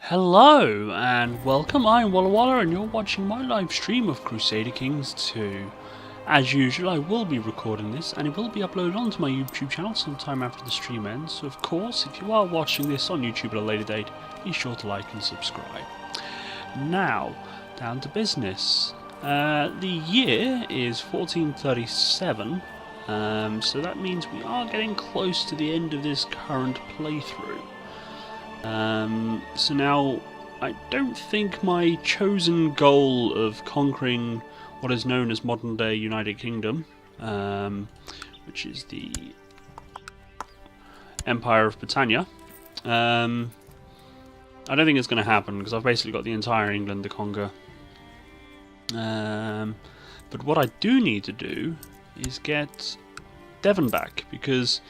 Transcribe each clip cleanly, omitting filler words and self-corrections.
Hello and welcome, I'm Walla Walla and you're watching my live stream of Crusader Kings II. As usual, I will be recording this and it will be uploaded onto my YouTube channel sometime after the stream ends, so of course if you are watching this on YouTube at a later date, be sure to like and subscribe. Now, down to business. The year is 1437, so that means we are getting close to the end of this current playthrough. So now, I don't think my chosen goal of conquering what is known as modern-day United Kingdom, which is the Empire of Britannia, I don't think it's going to happen because I've basically got the entire England to conquer. But what I do need to do is get Devon back, because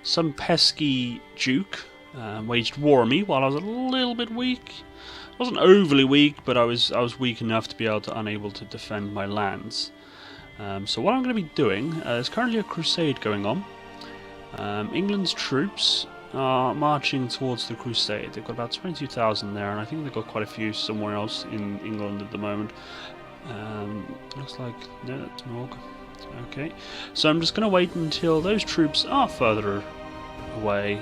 some pesky duke waged war on me while I was a little bit weak. I wasn't overly weak, but I was weak enough to be unable to defend my lands. So what I'm going to be doing, there's currently a crusade going on. England's troops are marching towards the crusade. They've got about 22,000 there, and I think they've got quite a few somewhere else in England at the moment. Looks like, no, that's Norg. Okay, so I'm just going to wait until those troops are further away.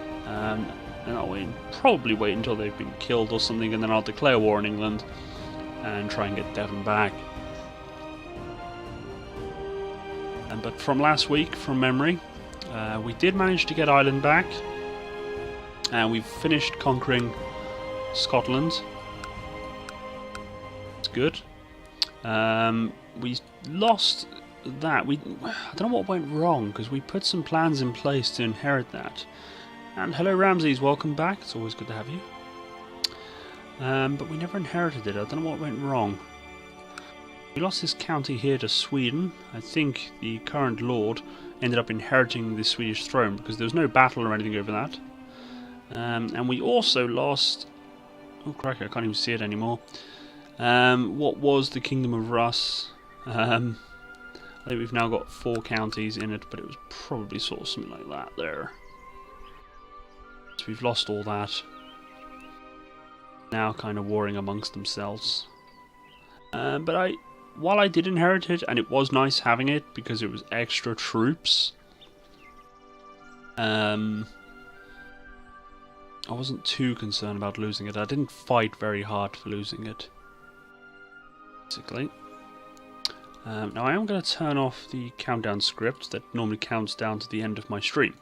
And I'll probably wait until they've been killed or something, and then I'll declare war on England and try and get Devon back. But from last week, from memory, we did manage to get Ireland back, and we've finished conquering Scotland. It's good. We lost that. I don't know what went wrong, because we put some plans in place to inherit that. And hello Ramses, welcome back, it's always good to have you. But we never inherited it, I don't know what went wrong. We lost this county here to Sweden. I think the current lord ended up inheriting the Swedish throne because there was no battle or anything over that. And we also lost... oh crikey, I can't even see it anymore. What was the Kingdom of Rus? I think we've now got 4 counties in it, but it was probably sort of something like that there. So we've lost all that. Now kind of warring amongst themselves. But while I did inherit it, and it was nice having it because it was extra troops, I wasn't too concerned about losing it. I didn't fight very hard for losing it, basically. Now I am going to turn off the countdown script that normally counts down to the end of my stream.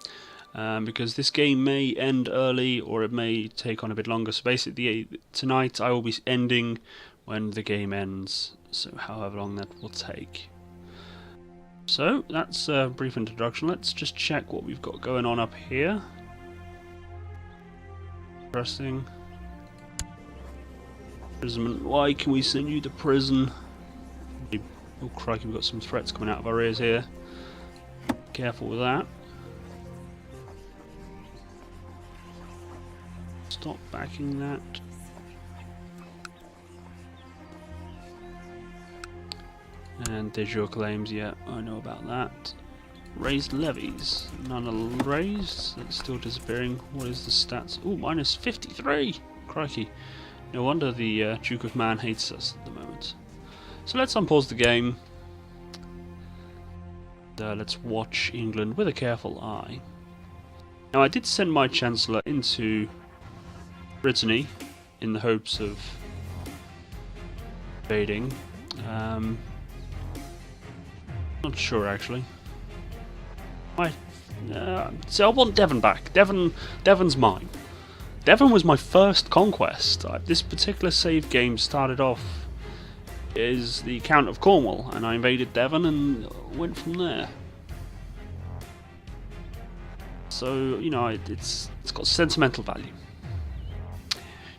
Because this game may end early or it may take on a bit longer. So basically tonight I will be ending when the game ends, so however long that will take. So that's a brief introduction. Let's just check what we've got going on up here. Interesting. Imprisonment. Why can we send you to prison? Oh crikey, we've got some threats coming out of our ears here. Careful with that. Stop backing that. And de jure claims, yeah, I know about that. Raised levies. None are raised. That's still disappearing. What is the stats? Oh, minus 53! Crikey. No wonder the Duke of Man hates us at the moment. So let's unpause the game. Let's watch England with a careful eye. Now, I did send my Chancellor into Brittany in the hopes of invading. Not sure actually. So I want Devon back. Devon's mine. Devon was my first conquest. This particular save game started off as the Count of Cornwall, and I invaded Devon and went from there. So you know, it's got sentimental value.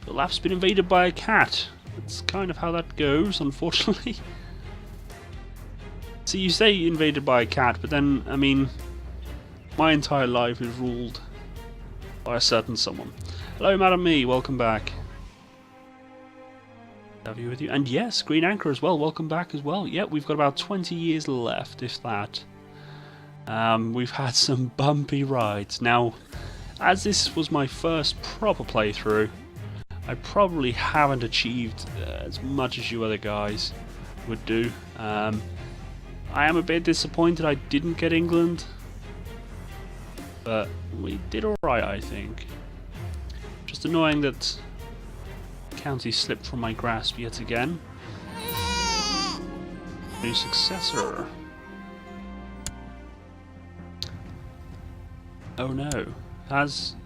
Your laugh's been invaded by a cat. That's kind of how that goes, unfortunately. See, you say invaded by a cat, but then, I mean, my entire life is ruled by a certain someone. Hello, Madam Me, welcome back. Have you with you? And yes, Green Anchor as well, welcome back as well. Yeah, we've got about 20 years left, if that. We've had some bumpy rides. Now, as this was my first proper playthrough, I probably haven't achieved as much as you other guys would do. I am a bit disappointed I didn't get England, but we did alright, I think. Just annoying that county slipped from my grasp yet again. New successor. Oh no. Has...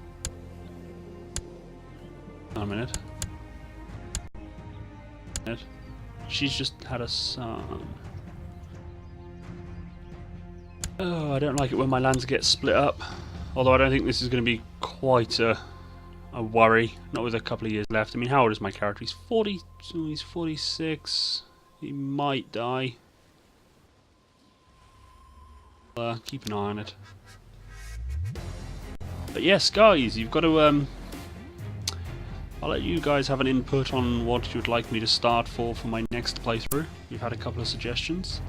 Hang on a minute. She's just had a son. Oh, I don't like it when my lands get split up. Although I don't think this is going to be quite a worry. Not with a couple of years left. I mean, how old is my character? He's 40. So he's 46. He might die. Keep an eye on it. But yes, guys, you've got to... I'll let you guys have an input on what you would like me to start for my next playthrough. You've had a couple of suggestions.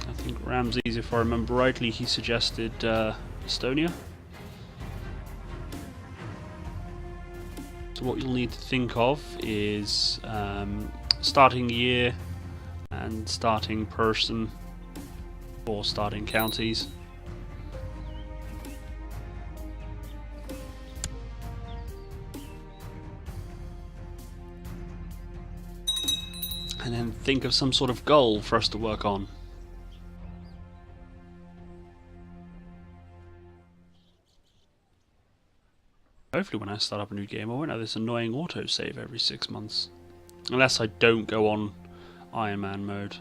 I think Ramses, if I remember rightly, he suggested Estonia. So what you'll need to think of is starting year and starting person or starting counties. And then think of some sort of goal for us to work on. Hopefully when I start up a new game I won't have this annoying autosave every 6 months. Unless I don't go on Iron Man mode.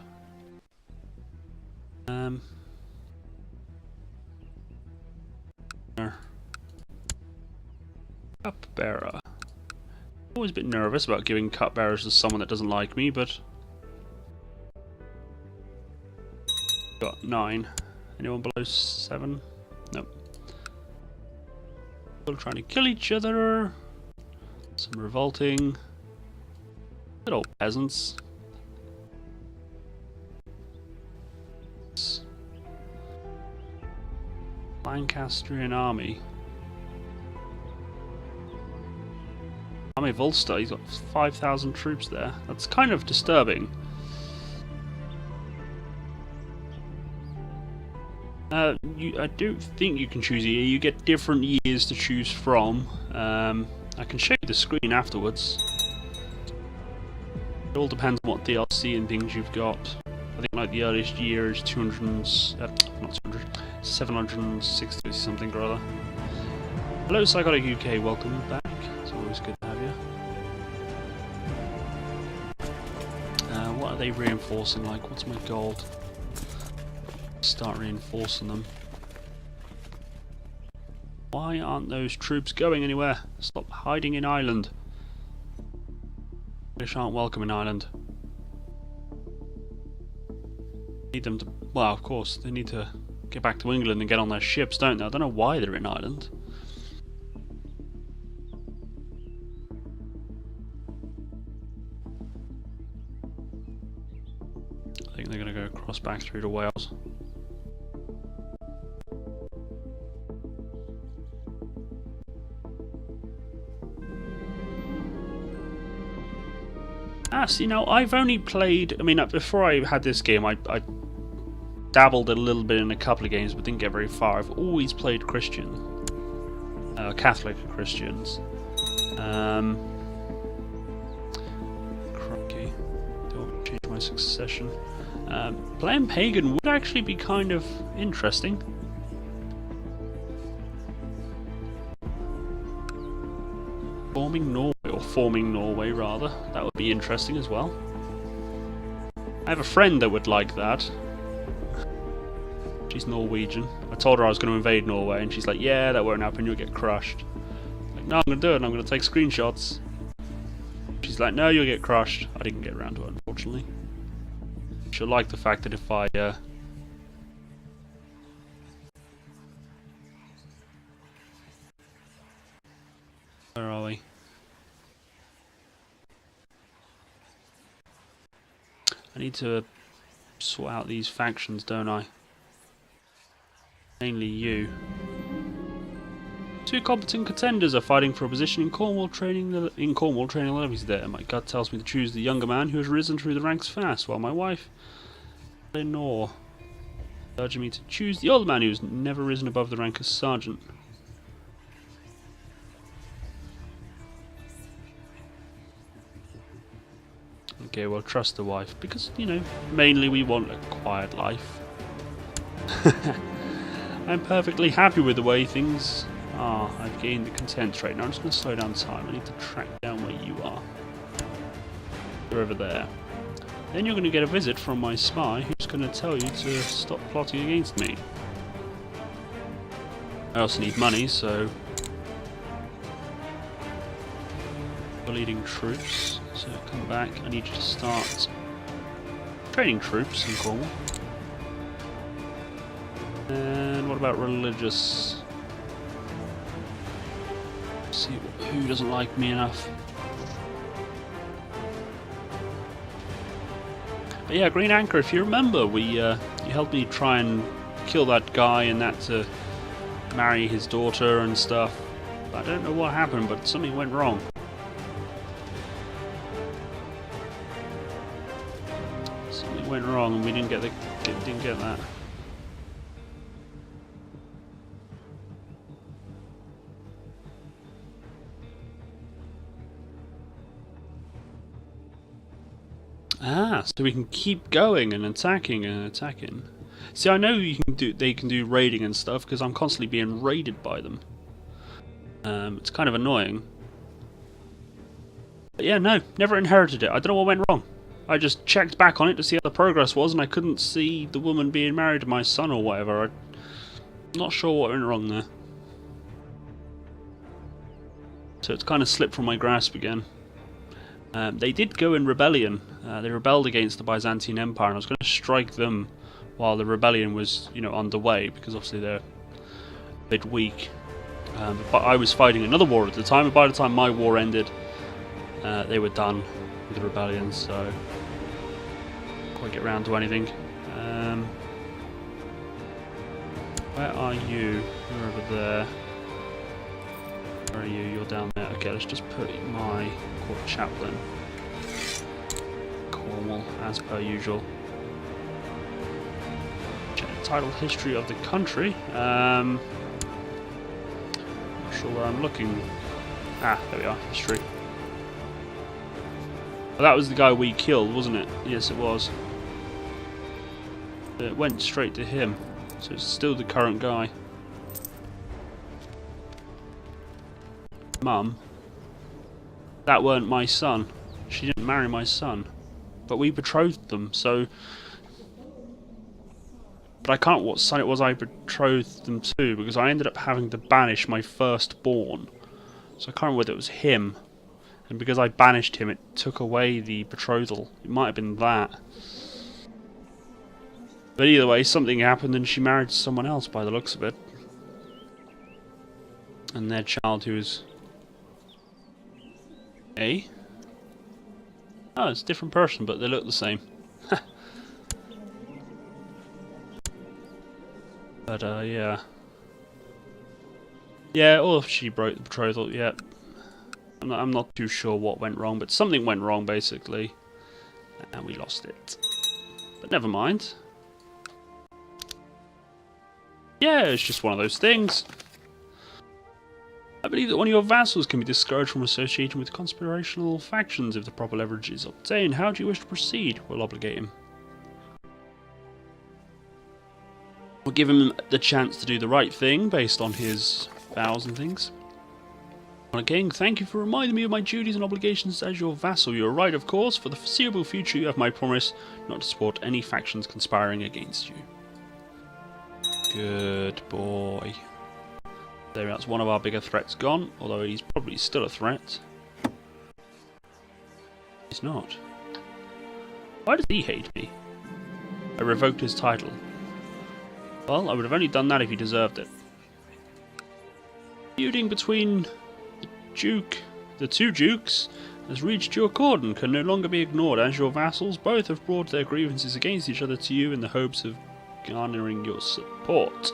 Cupbearer. Always a bit nervous about giving cupbearers to someone that doesn't like me, but... Got 9. Anyone below 7? Nope. People trying to kill each other. Some revolting. Good old peasants. Lancastrian army. Army of Ulster, he's got 5,000 troops there. That's kind of disturbing. I do think you can choose a year. You get different years to choose from. I can show you the screen afterwards. It all depends on what DLC and things you've got. I think like the earliest year is 760 something or other. Hello Psychotic UK, welcome back. It's always good to have you. What are they reinforcing like? What's my gold? Start reinforcing them. Why aren't those troops going anywhere? Stop hiding in Ireland. British aren't welcome in Ireland. Need them to... Well, of course, they need to get back to England and get on their ships, don't they? I don't know why they're in Ireland. I think they're going to go across back through to Wales. See, now I've only played... I mean, before I had this game, I dabbled a little bit in a couple of games, but didn't get very far. I've always played Christian. Catholic Christians. Crikey. Don't change my succession. Playing Pagan would actually be kind of interesting. Forming Norway rather. That would be interesting as well. I have a friend that would like that. She's Norwegian. I told her I was going to invade Norway and she's like, yeah, that won't happen, you'll get crushed. I'm like, no, I'm going to do it and I'm going to take screenshots. She's like, no, you'll get crushed. I didn't get around to it, unfortunately. She'll like the fact that if I where are we? I need to sort out these factions, don't I? Mainly you. Two competent contenders are fighting for a position in Cornwall, training the levies there. My gut tells me to choose the younger man who has risen through the ranks fast, while my wife, Eleanor, urging me to choose the older man who has never risen above the rank of sergeant. Okay, well, trust the wife, because, you know, mainly we want a quiet life. I'm perfectly happy with the way things are. I've gained the content trait. Now I'm just going to slow down time. I need to track down where you are. You're over there. Then you're going to get a visit from my spy, who's going to tell you to stop plotting against me. I also need money, so... we're leading troops. So come back, I need you to start training troops in Cornwall. And what about religious? Let's see who doesn't like me enough. But yeah, Green Anchor, if you remember, you helped me try and kill that guy and that to marry his daughter and stuff. I don't know what happened, but something went wrong. Went wrong and we didn't get that. Ah, so we can keep going and attacking and attacking. See, I know they can do raiding and stuff because I'm constantly being raided by them. It's kind of annoying. But yeah, no, never inherited it. I don't know what went wrong. I just checked back on it to see how the progress was, and I couldn't see the woman being married to my son or whatever. I'm not sure what went wrong there. So it's kind of slipped from my grasp again. They did go in rebellion. They rebelled against the Byzantine Empire, and I was going to strike them while the rebellion was, you know, underway, because obviously they're a bit weak. But I was fighting another war at the time, and by the time my war ended, they were done with the rebellion, so quite get round to anything. Where are you? You're over there. Where are you? You're down there. Okay, let's just put my court chaplain. Cornwall, as per usual. Check the title history of the country. Not sure where I'm looking. Ah, there we are. History. Well, that was the guy we killed, wasn't it? Yes, it was. It went straight to him, so it's still the current guy. Mum, that weren't my son. She didn't marry my son, but we betrothed them. So, but I can't what son it was I betrothed them to, because I ended up having to banish my firstborn. So I can't remember whether it was him. And because I banished him, it took away the betrothal. It might have been that. But either way, something happened and she married someone else by the looks of it. And their child, who was... Oh, it's a different person, but they look the same. But, yeah. Yeah, or if she broke the betrothal, yeah. I'm not too sure what went wrong, but something went wrong, basically. And we lost it. But never mind. Yeah, it's just one of those things. I believe that one of your vassals can be discouraged from associating with conspirational factions if the proper leverage is obtained. How do you wish to proceed? We'll obligate him. We'll give him the chance to do the right thing based on his vows and things. King, thank you for reminding me of my duties and obligations as your vassal. You are right, of course. For the foreseeable future, you have my promise not to support any factions conspiring against you. Good boy. There, that's one of our bigger threats gone, although he's probably still a threat. He's not. Why does he hate me? I revoked his title. Well, I would have only done that if he deserved it. Feuding between the two dukes has reached your accord and can no longer be ignored. As your vassals, both have brought their grievances against each other to you in the hopes of garnering your support.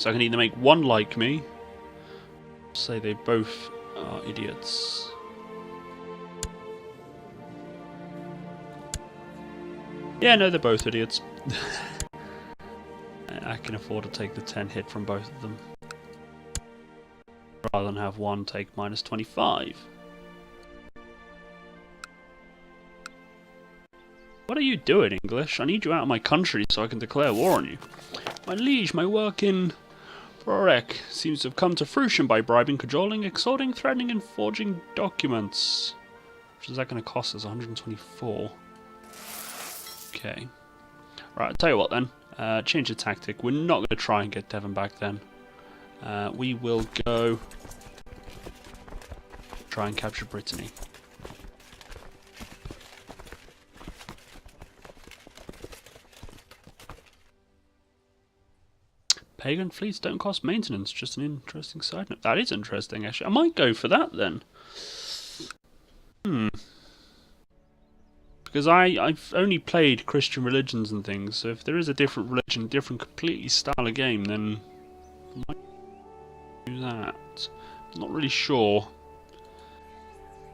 So I can either make one like me, say they both are idiots. Yeah, no, they're both idiots. I can afford to take the 10 hit from both of them, rather than have one take minus 25. What are you doing, English? I need you out of my country so I can declare war on you. My liege, my work in Brorek seems to have come to fruition by bribing, cajoling, extorting, threatening, and forging documents. Which is that going to cost us? 124. Okay. Right, I'll tell you what then. Change the tactic. We're not going to try and get Devon back then. We will go try and capture Brittany. Pagan fleets don't cost maintenance, just an interesting side note. That is interesting, actually. I might go for that, then. Because I've only played Christian religions and things, so if there is a different religion, different completely style of game, then I might do that. I'm not really sure.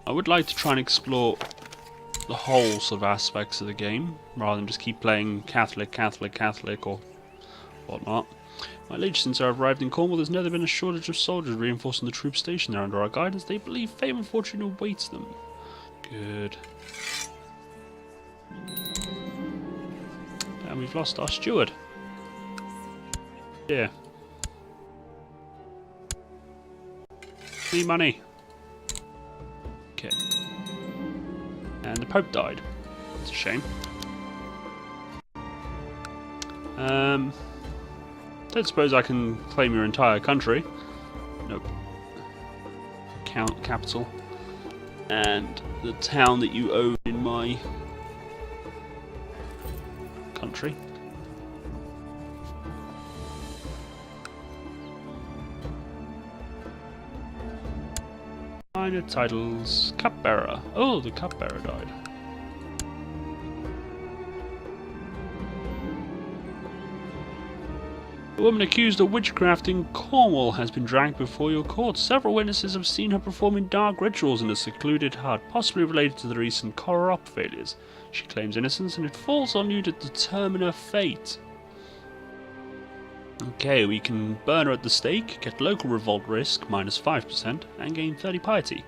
I would like to try and explore the whole sort of aspects of the game, rather than just keep playing Catholic, Catholic, Catholic, or whatnot. My liege, since I arrived in Cornwall, there's never been a shortage of soldiers reinforcing the troops stationed there under our guidance. They believe fame and fortune awaits them. Good. And we've lost our steward. Yeah. Need money. Okay. And the Pope died. It's a shame. Don't suppose I can claim your entire country. Nope. Capital. And the town that you own in my country. Minor titles. Cupbearer. Oh, the cupbearer died. A woman accused of witchcraft in Cornwall has been dragged before your court. Several witnesses have seen her performing dark rituals in a secluded hut, possibly related to the recent Corrup failures. She claims innocence, and it falls on you to determine her fate. Okay, we can burn her at the stake, get local revolt risk, minus 5%, and gain 30 piety.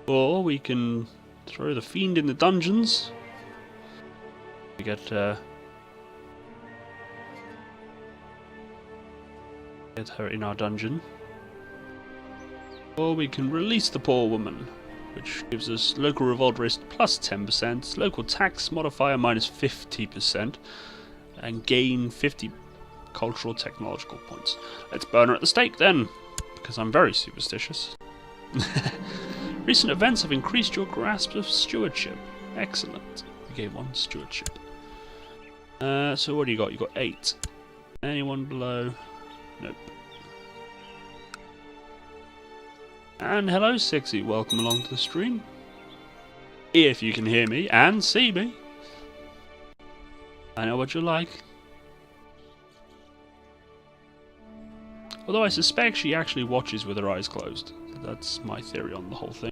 Or we can throw the fiend in the dungeons. We get her in our dungeon. Or we can release the poor woman, which gives us local revolt risk plus 10%, local tax modifier minus 50%, and gain 50 cultural technological points. Let's burn her at the stake then, because I'm very superstitious. Recent events have increased your grasp of stewardship. Excellent. We gave one stewardship. So what do you got? You got 8. Anyone below? Nope. And hello, Sexy. Welcome along to the stream. If you can hear me and see me. I know what you're like. Although I suspect she actually watches with her eyes closed. That's my theory on the whole thing.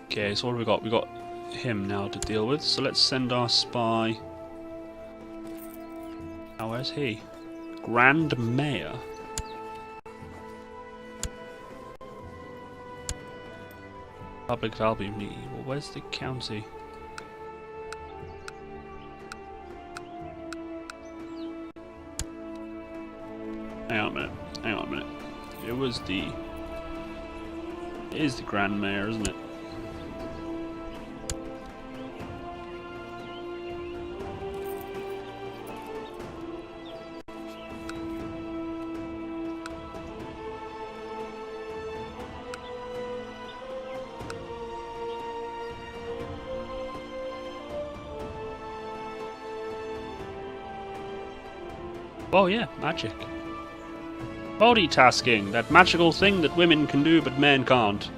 Okay, so what have we got? We got him now to deal with. So let's send our spy. Oh, where's he? Grand Mayor. Public value. Well, where's the county? Hang on a minute. Hang on a minute. It was the... It is the Grand Mayor, isn't it? Oh yeah, magic. Multitasking, that magical thing that women can do but men can't.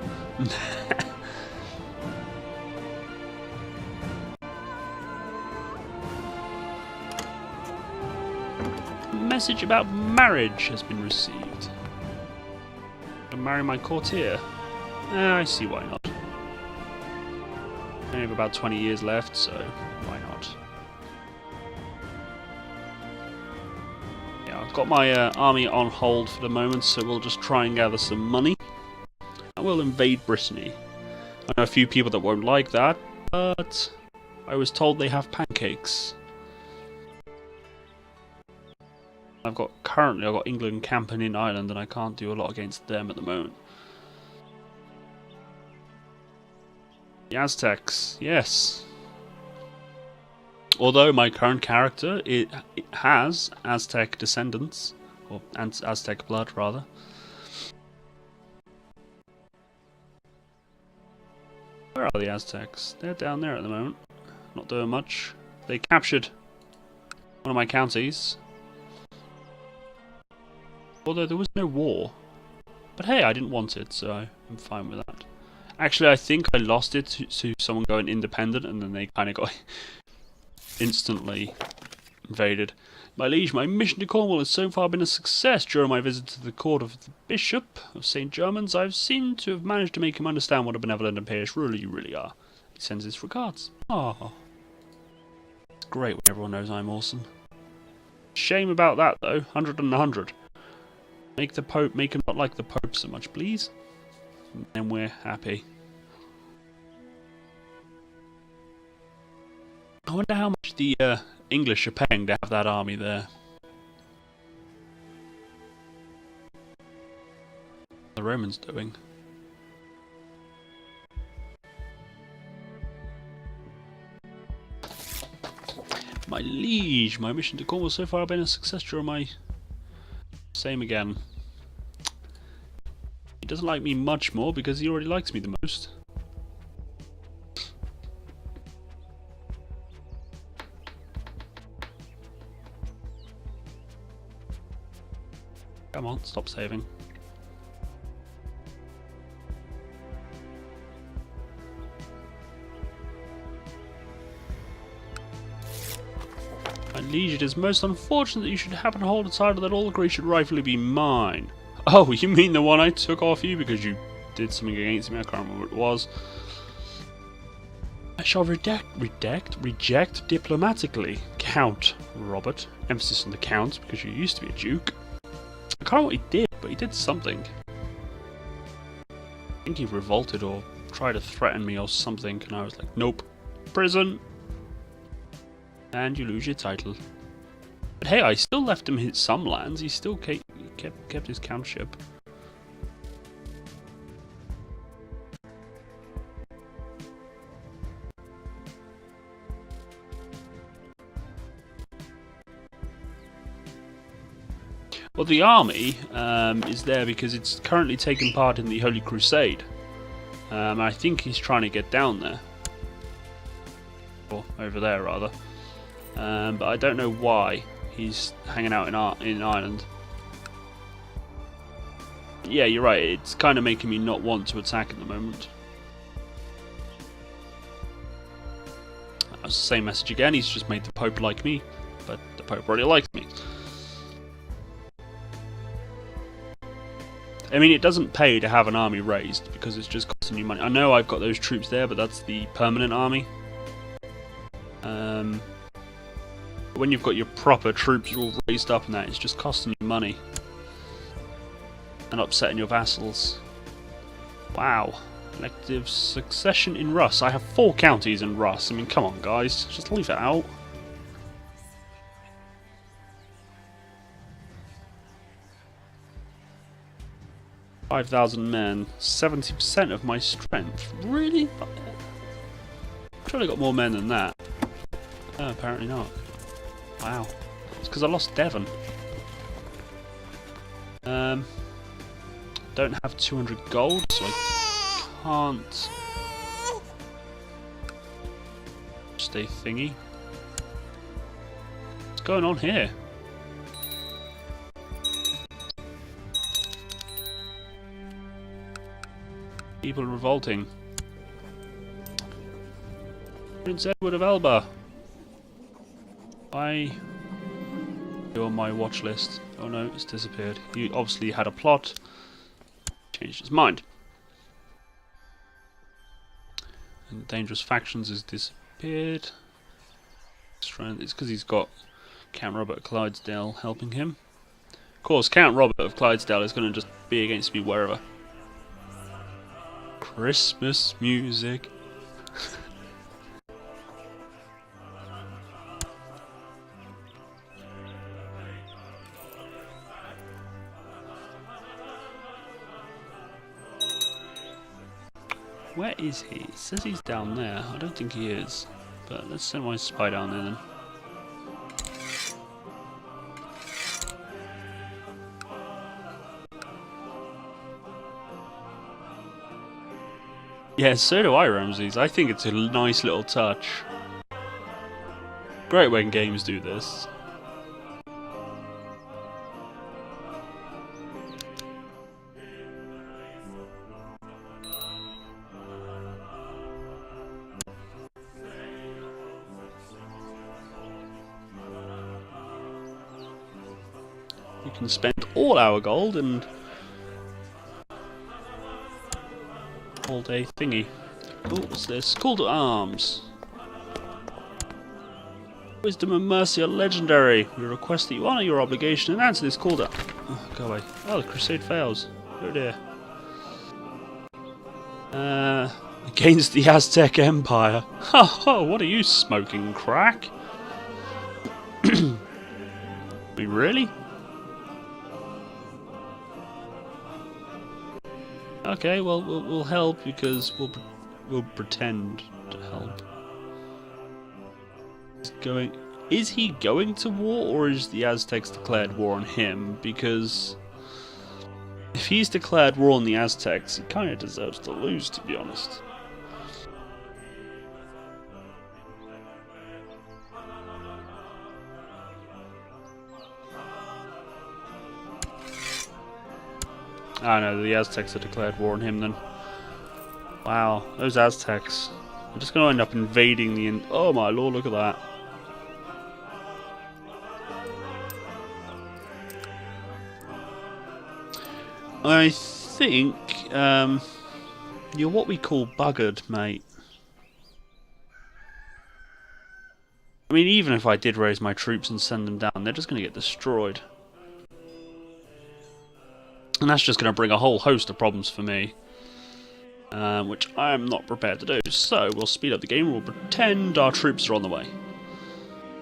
message about marriage has been received. To marry my courtier. I see why not. I only have about 20 years left, so why not? Yeah, I've got my army on hold for the moment, so we'll just try and gather some money. And we'll invade Brittany. I know a few people that won't like that, but I was told they have pancakes. Currently I've got England camping in Ireland, and I can't do a lot against them at the moment. The Aztecs, yes. Although my current character it has Aztec descendants, or Aztec blood rather. Where are the Aztecs? They're down there at the moment, not doing much. They captured one of my counties. Although there was no war. But hey, I didn't want it, so I'm fine with that. Actually, I think I lost it to someone going independent, and then they kind of got instantly invaded. My liege, my mission to Cornwall has so far been a success. During my visit to the court of the Bishop of St. Germans, I have seemed to have managed to make him understand what a benevolent and pious ruler you really are. He sends his regards. Oh, it's great when everyone knows I'm awesome. Shame about that, though. 100 and 100. Make him not like the Pope so much, please. And then we're happy. I wonder how much the English are paying to have that army there. The Romans doing. My liege, my mission to Cornwall so far has been a success during my... Same again. He doesn't like me much more because he already likes me the most. Come on, stop saving. My liege, it is most unfortunate that you should happen to hold a title that all agree should rightfully be mine. Oh, you mean the one I took off you because you did something against me? I can't remember what it was. I shall reject diplomatically. Count, Robert. Emphasis on the Count, because you used to be a Duke. I can't remember what he did, but he did something. I think he revolted or tried to threaten me or something, and I was like, nope. Prison! And you lose your title. But hey, I still left him some lands. He still kept his countship. Well, the army is there because it's currently taking part in the Holy Crusade. I think he's trying to get down there. Or over there, rather. But I don't know why he's hanging out in Ireland. Yeah, you're right. It's kind of making me not want to attack at the moment. That was the same message again. He's just made the Pope like me, but the Pope already likes me. I mean, it doesn't pay to have an army raised because it's just costing you money. I know I've got those troops there, but that's the permanent army. When you've got your proper troops all raised up and that, it's just costing you money. And upsetting your vassals. Wow. Elective succession in Russ. I have 4 counties in Russ. I mean, come on guys, just leave it out. $5,000 men, 70% of my strength. Really? I'm sure I got more men than that. Oh, apparently not. Wow. It's because I lost Devon. Don't have 200 gold, so I can't stay thingy. What's going on here? People revolting. Prince Edward of Elba. On my watch list. Oh no, it's disappeared. He obviously had a plot. Changed his mind. And Dangerous Factions has disappeared. It's because he's got Count Robert of Clydesdale helping him. Of course, Count Robert of Clydesdale is going to just be against me wherever. Christmas music. Where is he? It says he's down there. I don't think he is. But let's send my spy down there then. Yeah, so do I, Ramses. I think it's a nice little touch. Great when games do this. We can spend all our gold and all day thingy. Oh, what's this? Call to arms. Wisdom and mercy are legendary. We request that you honour your obligation and answer this call to. Oh, go away. Oh, the crusade fails. Oh dear. Against the Aztec Empire. Ha ha! What are you smoking, crack? I mean, really? Okay, well, we'll help because we'll pretend to help. Is he going to war, or is the Aztecs declared war on him? Because if he's declared war on the Aztecs, he kind of deserves to lose, to be honest. Ah no, the Aztecs have declared war on him then. Wow, those Aztecs. I'm just going to end up invading the... Oh my lord, look at that. I think you're what we call buggered, mate. I mean, even if I did raise my troops and send them down, they're just going to get destroyed. And that's just going to bring a whole host of problems for me. Which I'm not prepared to do. So we'll speed up the game and we'll pretend our troops are on the way.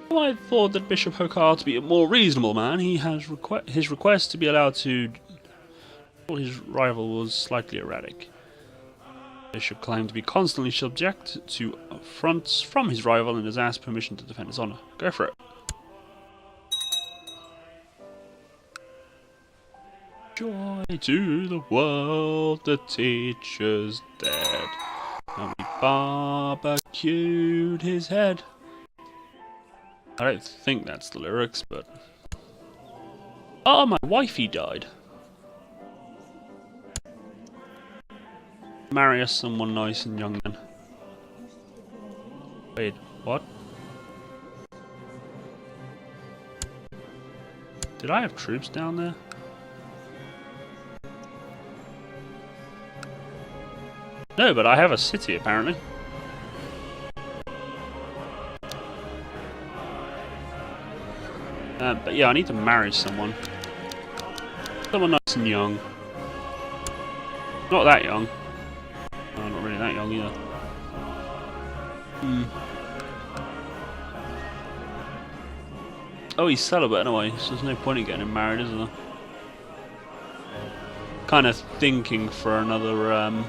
I thought that Bishop Hokar to be a more reasonable man. He has his request to be allowed to... Well, his rival was slightly erratic. Bishop claimed to be constantly subject to affronts from his rival and has asked permission to defend his honour. Go for it. Joy to the world, the teacher's dead. And we barbecued his head. I don't think that's the lyrics, but... Oh, my wifey died. Marry us someone nice and young then. Wait, what? Did I have troops down there? No, but I have a city apparently. But yeah, I need to marry someone. Someone nice and young. Not that young. No, not really that young either. Oh, he's celibate anyway, so there's no point in getting him married, is there? Kind of thinking for another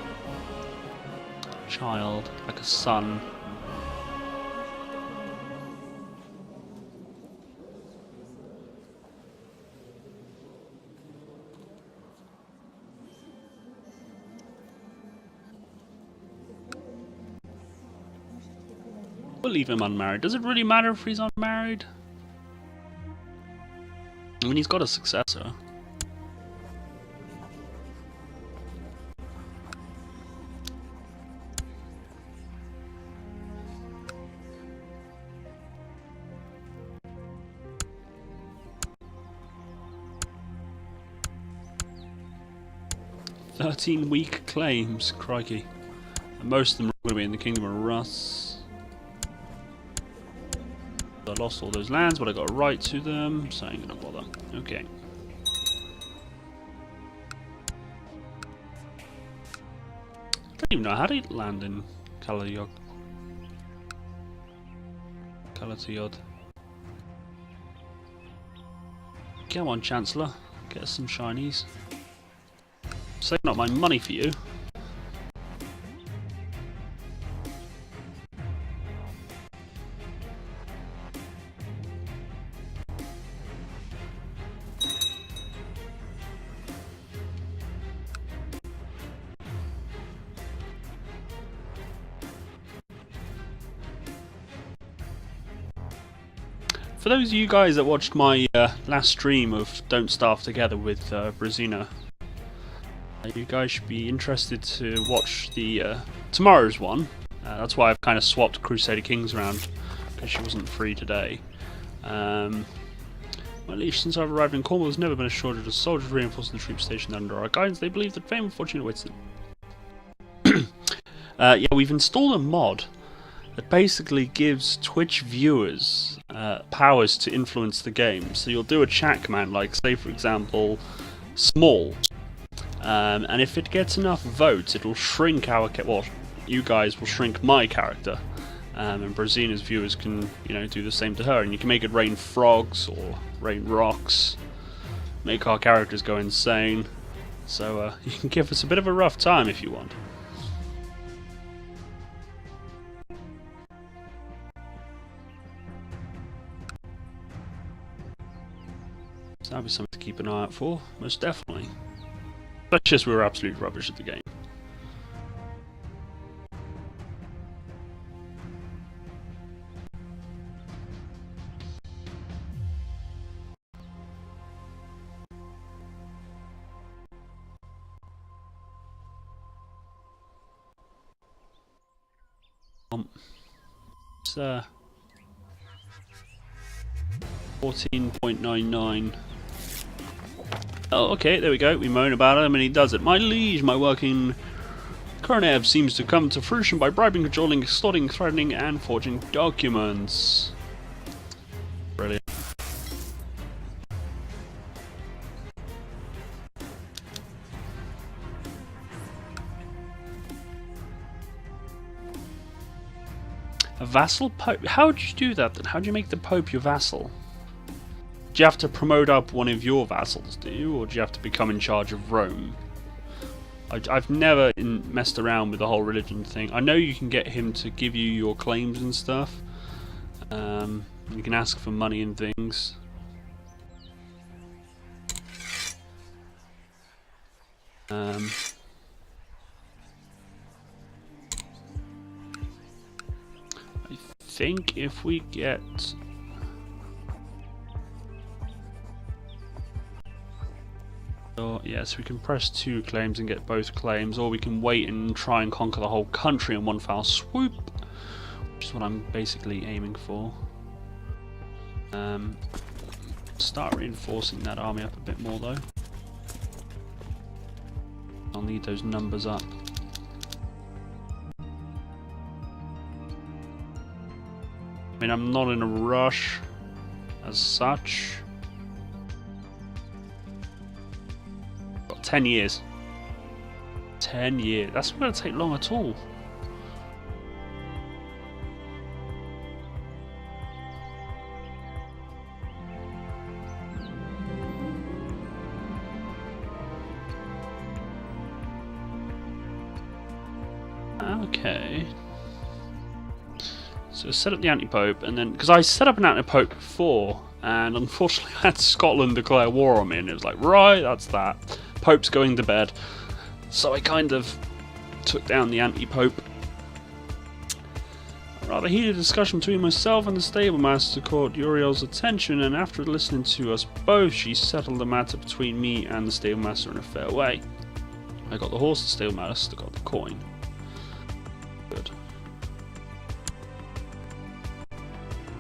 child, like a son. We'll leave him unmarried. Does it really matter if he's unmarried? I mean, he's got a successor. 13 weak claims, crikey. And most of them are going to be in the Kingdom of Russ. I lost all those lands, but I got a right to them, so I ain't gonna bother. Okay. I don't even know how to land in Calatayud. Come on, Chancellor. Get us some shinies. Saving up my money for you. For those of you guys that watched my last stream of Don't Starve Together with Brazina, you guys should be interested to watch the tomorrow's one. That's why I've kind of swapped Crusader Kings around, because she wasn't free today. Well, at least since I've arrived in Cornwall, there's never been a shortage of soldiers reinforcing the troops stationed under our guidance. They believe that fame and fortune awaits them. Yeah, we've installed a mod that basically gives Twitch viewers powers to influence the game. So you'll do a chat command, like say for example, small, and if it gets enough votes, it'll shrink our well, you guys will shrink my character, and Brazina's viewers can, you know, do the same to her, and you can make it rain frogs or rain rocks, make our characters go insane. So you can give us a bit of a rough time if you want. So that'll be something to keep an eye out for, most definitely. But just we're absolute rubbish at the game. It's 14.99. Oh, okay, there we go. We moan about him and he does it. My liege, my working Kurnev seems to come to fruition by bribing, cajoling, extorting, threatening, and forging documents. Brilliant. A vassal pope? How would you do that then? How do you make the pope your vassal? Do you have to promote up one of your vassals, do you? Or do you have to become in charge of Rome? I've never messed around with the whole religion thing. I know you can get him to give you your claims and stuff. You can ask for money and things. I think if we get... Yes, we can press 2 claims and get both claims, or we can wait and try and conquer the whole country in one foul swoop, which is what I'm basically aiming for. Start reinforcing that army up a bit more though. I'll need those numbers up. I mean, I'm not in a rush as such. 10 years. 10 years. That's not going to take long at all. Okay. So set up the anti-pope, and then because I set up an anti-pope before, and unfortunately I had Scotland declare war on me, and it was like, right, that's that. Pope's going to bed. So I kind of took down the anti-pope. A rather heated discussion between myself and the stablemaster caught Uriel's attention, and after listening to us both, she settled the matter between me and the stablemaster in a fair way. I got the horse, the stablemaster got the coin. Good.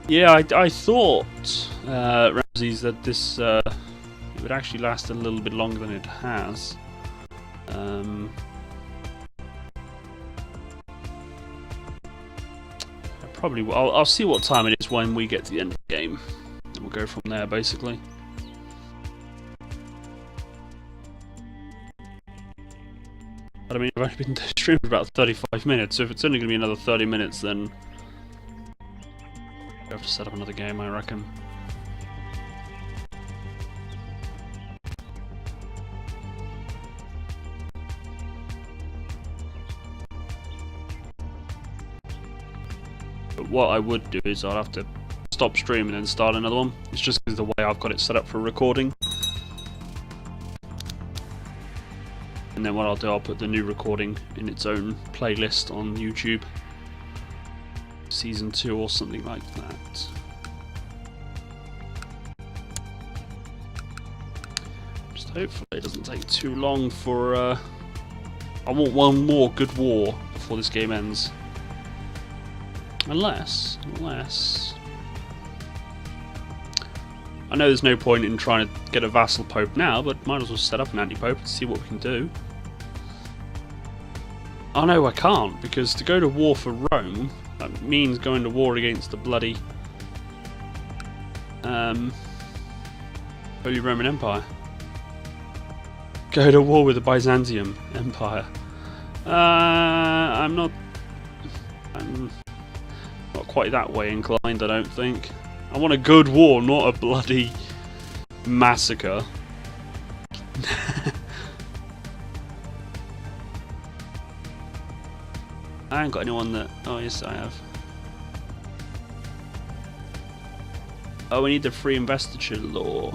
Yeah, I thought, Ramses, that this would actually last a little bit longer than it has. I'll see what time it is when we get to the end of the game, and we'll go from there basically. But I mean, I've only been streaming for about 35 minutes, so if it's only going to be another 30 minutes, then I have to set up another game, I reckon. But what I would do is I'll have to stop streaming and start another one. It's just because of the way I've got it set up for recording. And then what I'll do, I'll put the new recording in its own playlist on YouTube. Season 2 or something like that. Just hopefully it doesn't take too long for... I want one more good war before this game ends. Unless... I know there's no point in trying to get a vassal pope now, but might as well set up an anti-pope and see what we can do. Oh no, I can't, because to go to war for Rome, that means going to war against the bloody Holy Roman Empire. Go to war with the Byzantium Empire. I'm not quite that way inclined, I don't think. I want a good war, not a bloody massacre. I haven't got anyone that... Oh yes, I have. Oh, we need the free investiture law.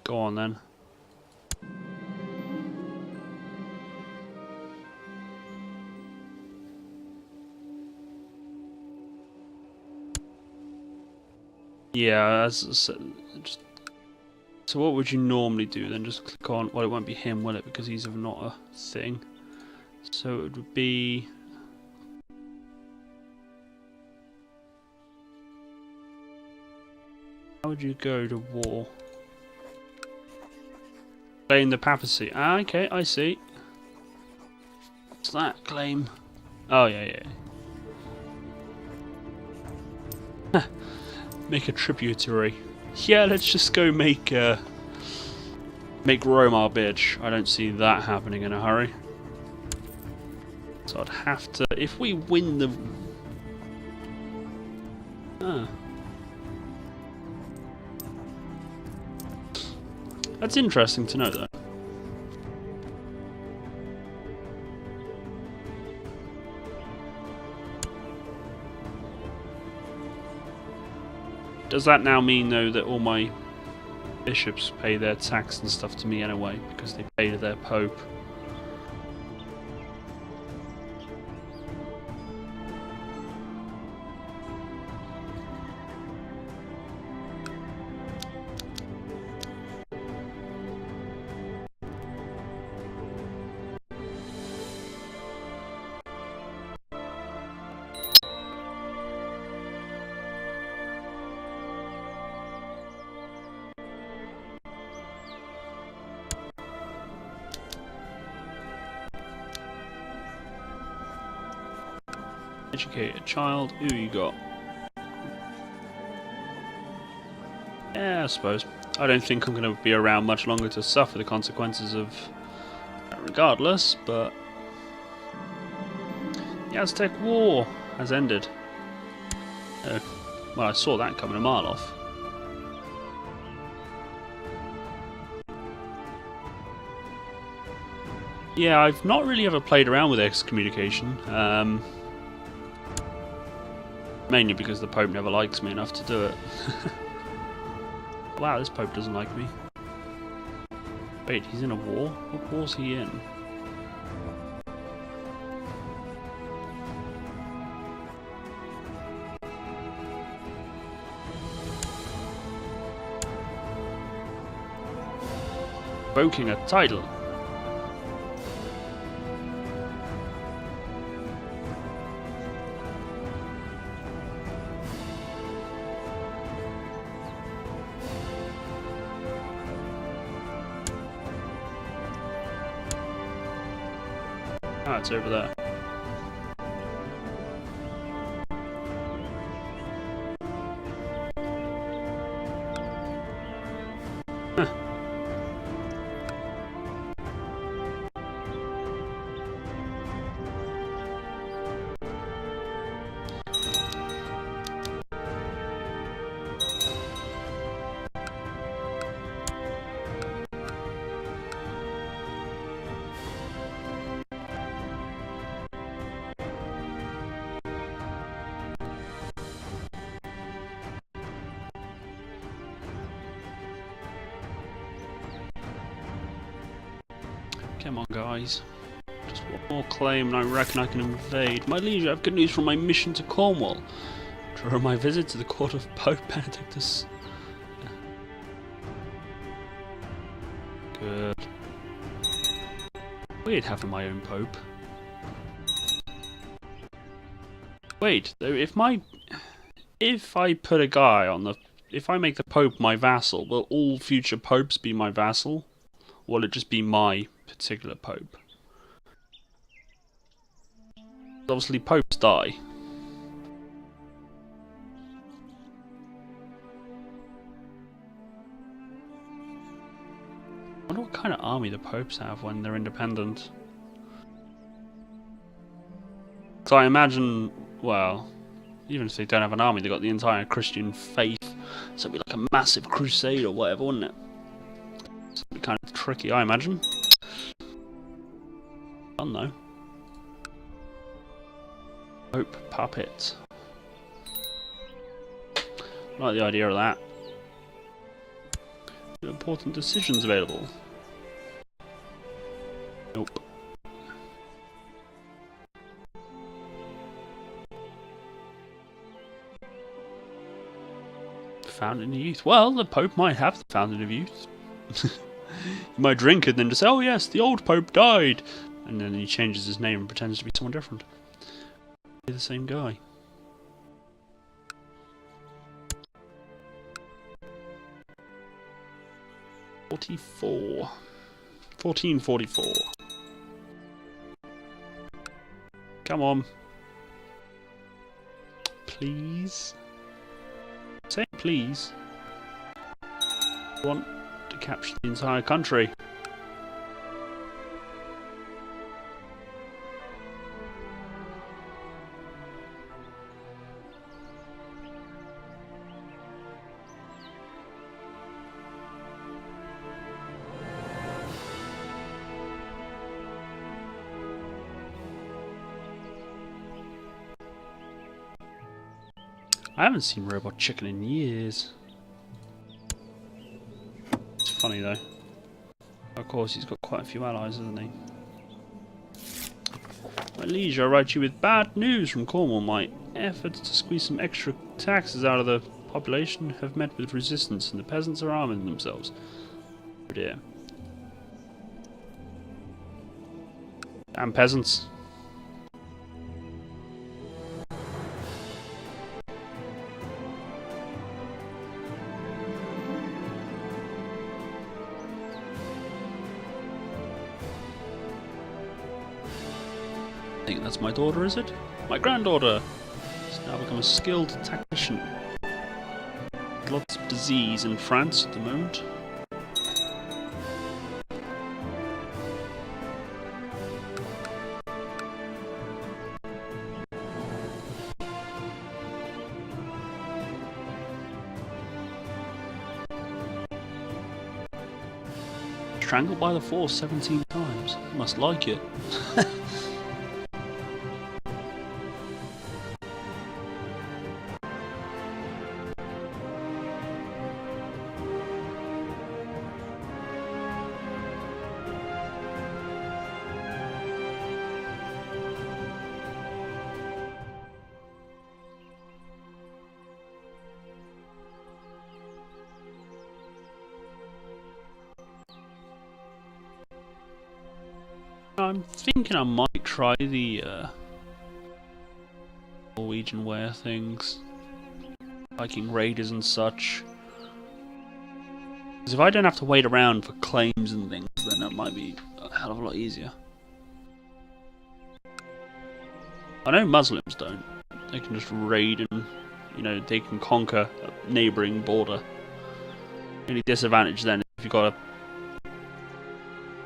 Go on then. Yeah, as I said, so what would you normally do then? Just click on, well, it won't be him, will it? Because he's not a thing. So it would be... How would you go to war? Claim the papacy. Ah, okay, I see. What's that claim? Oh, yeah. Make a tributary. Yeah, let's just go make Rome our bitch. I don't see that happening in a hurry. So I'd have to... If we win the... That's interesting to know, though. Does that now mean, though, that all my bishops pay their tax and stuff to me anyway, because they pay to their pope? Educate a child. Who you got? Yeah, I suppose. I don't think I'm going to be around much longer to suffer the consequences of that regardless, but the Aztec War has ended. Well, I saw that coming a mile off. Yeah, I've not really ever played around with excommunication. Mainly because the Pope never likes me enough to do it. Wow, this Pope doesn't like me. Wait, he's in a war? What war's he in? Invoking a title. Ah, it's over there. Come on, guys. Just one more claim and I reckon I can invade. My liege, I have good news from my mission to Cornwall. During my visit to the court of Pope Benedictus. Good. Weird having my own pope. Wait, though, if I put a guy on the... If I make the pope my vassal, will all future popes be my vassal? Or will it just be my particular pope? Obviously popes die. I wonder what kind of army the popes have when they're independent. So I imagine, well, even if they don't have an army, they've got the entire Christian faith. So it'd be like a massive crusade or whatever, wouldn't it? So it'd be kind of tricky, I imagine. Fun though. Pope puppet. I like the idea of that. Important decisions available. Nope. Fountain of Youth. Well, the Pope might have the Fountain of Youth. You might drink it and then just say, oh yes, the old Pope died. And then he changes his name and pretends to be someone different. Be the same guy. '44. 1444. Come on. Please. Say please. I want to capture the entire country. I haven't seen Robot Chicken in years. It's funny though. Of course, he's got quite a few allies, hasn't he? My liege, I write you with bad news from Cornwall. My efforts to squeeze some extra taxes out of the population have met with resistance, and the peasants are arming themselves. Oh dear. Damn peasants. I think that's my daughter, is it? My granddaughter! She's now become a skilled tactician. Lots of disease in France at the moment. Strangled by the force 17 times. Must like it. I'm thinking I might try the Norwegian way of things. Viking raiders and such. Because if I don't have to wait around for claims and things, then that might be a hell of a lot easier. I know Muslims don't. They can just raid and, you know, they can conquer a neighbouring border. The only disadvantage then is if you've got a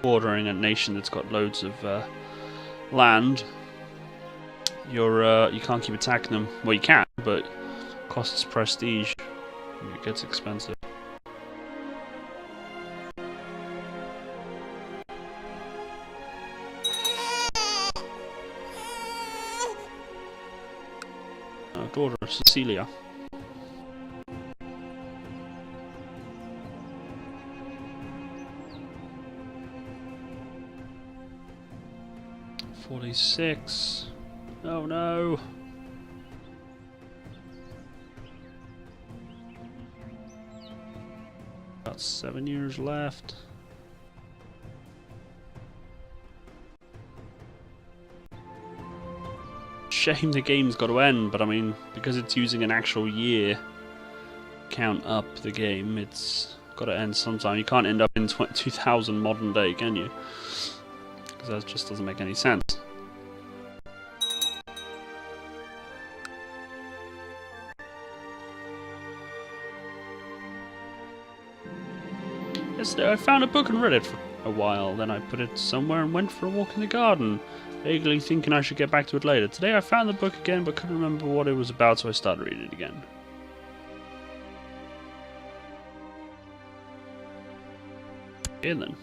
bordering a nation that's got loads of land, you can't keep attacking them. Well, you can, but it costs prestige. It gets expensive. Daughter of Cecilia. $46. Oh no. About 7 years left. Shame the game's got to end, but I mean, because it's using an actual year count up the game, it's got to end sometime. You can't end up in 2000 modern day, can you? Because that just doesn't make any sense. Yesterday I found a book and read it for a while, then I put it somewhere and went for a walk in the garden, vaguely thinking I should get back to it later. Today I found the book again but couldn't remember what it was about, so I started reading it again. Okay then.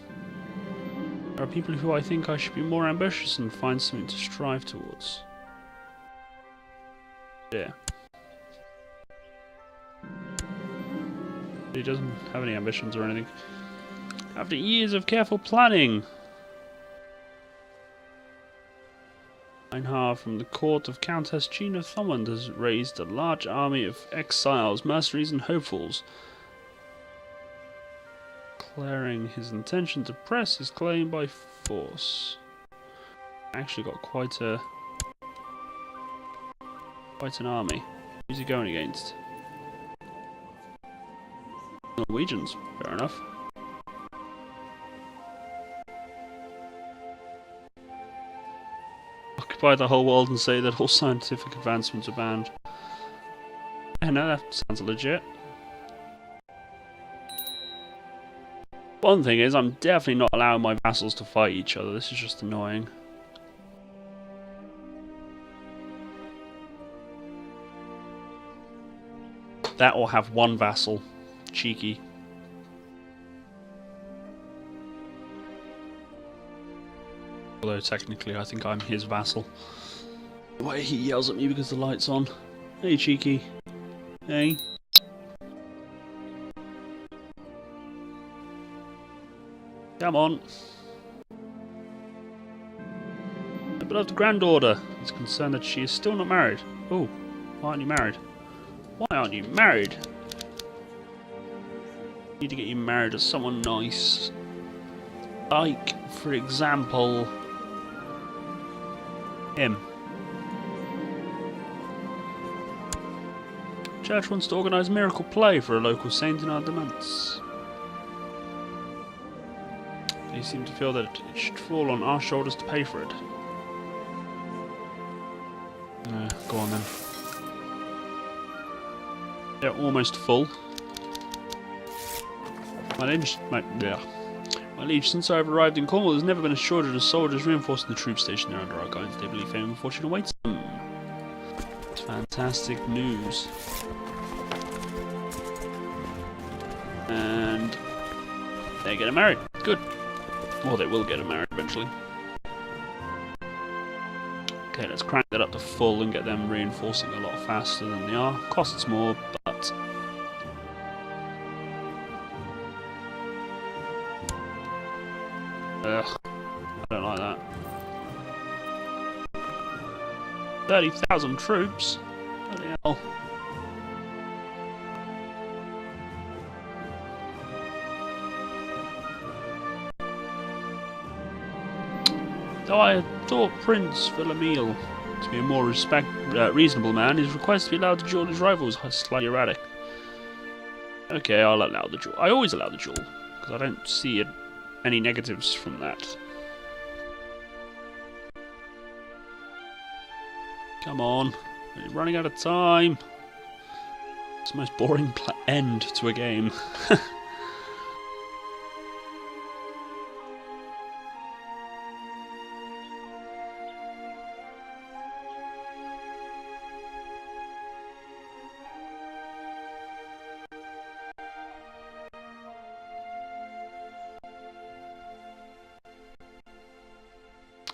There are people who I think I should be more ambitious and find something to strive towards. Yeah. He doesn't have any ambitions or anything. After years of careful planning, Einhar from the court of Countess Gina Thomond has raised a large army of exiles, mercenaries and hopefuls, declaring his intention to press his claim by force. Actually got quite an army. Who's he going against? Norwegians, fair enough. Occupy the whole world and say that all scientific advancements are banned. Yeah, no, that sounds legit. One thing is, I'm definitely not allowing my vassals to fight each other. This is just annoying. That or have one vassal. Cheeky. Although technically I think I'm his vassal. The way he yells at me because the light's on. Hey cheeky. Hey. Come on. My beloved granddaughter is concerned that she is still not married. Oh, why aren't you married? Why aren't you married? You need to get you married to someone nice. Like, for example, him. Church wants to organise a miracle play for a local saint in our demesnes. They seem to feel that it should fall on our shoulders to pay for it. Go on then. They're almost full. My liege, since I've arrived in Cornwall, there's never been a shortage of soldiers reinforcing the troop station there under our guidance. They believe fame and fortune awaits them. It's fantastic news. And they're getting married. Good. Or they will get married eventually. Okay, let's crank that up to full and get them reinforcing a lot faster than they are. Costs more, but ugh, I don't like that. 30,000 troops? Bloody hell. Though I thought Prince Villamil to be a more reasonable man, his request to be allowed to duel his rivals was slightly erratic. Okay, I'll allow the duel. I always allow the duel, because I don't see any negatives from that. Come on, we're running out of time. It's the most boring end to a game.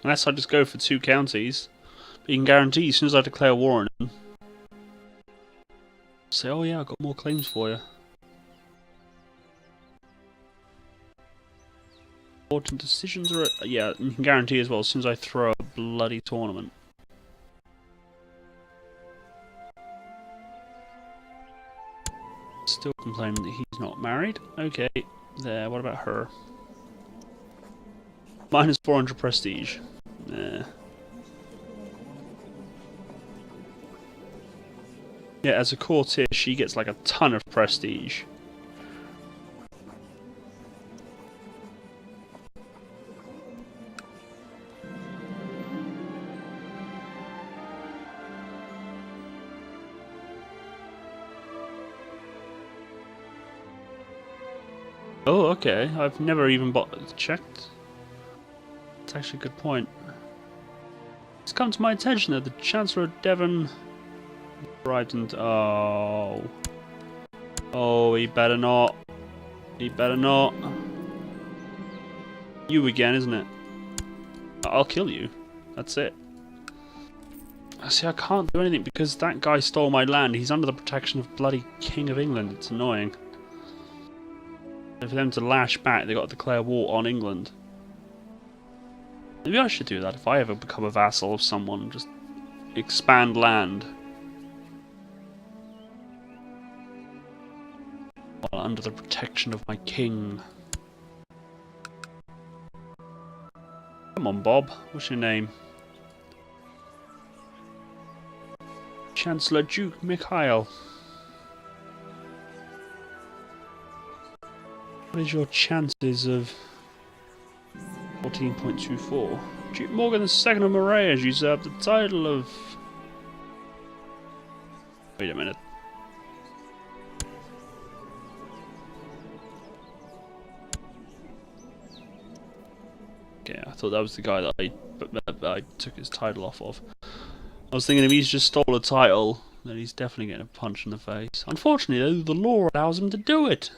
Unless I just go for 2 counties. But you can guarantee as soon as I declare war on him, say, oh yeah, I've got more claims for you. Important decisions are... yeah, you can guarantee as well as soon as I throw a bloody tournament. Still complaining that he's not married. Okay, there, what about her? Minus 400 prestige. Nah. Yeah, as a courtier, she gets like a ton of prestige. Oh, okay. I've never even checked. That's actually a good point. It's come to my attention that the Chancellor of Devon arrived and... oh. Oh, he better not. He better not. You again, isn't it? I'll kill you. That's it. See, I can't do anything because that guy stole my land. He's under the protection of bloody King of England. It's annoying. For them to lash back, they got to declare war on England. Maybe I should do that if I ever become a vassal of someone. Just expand land. While under the protection of my king. Come on, Bob. What's your name? Chancellor Duke Mikhail. What is your chances of 14.24? Duke Morgan II of Moray has usurped the title of... wait a minute. Okay, I thought that was the guy that I took his title off of. I was thinking if he's just stole a title, then he's definitely getting a punch in the face. Unfortunately, though, the law allows him to do it.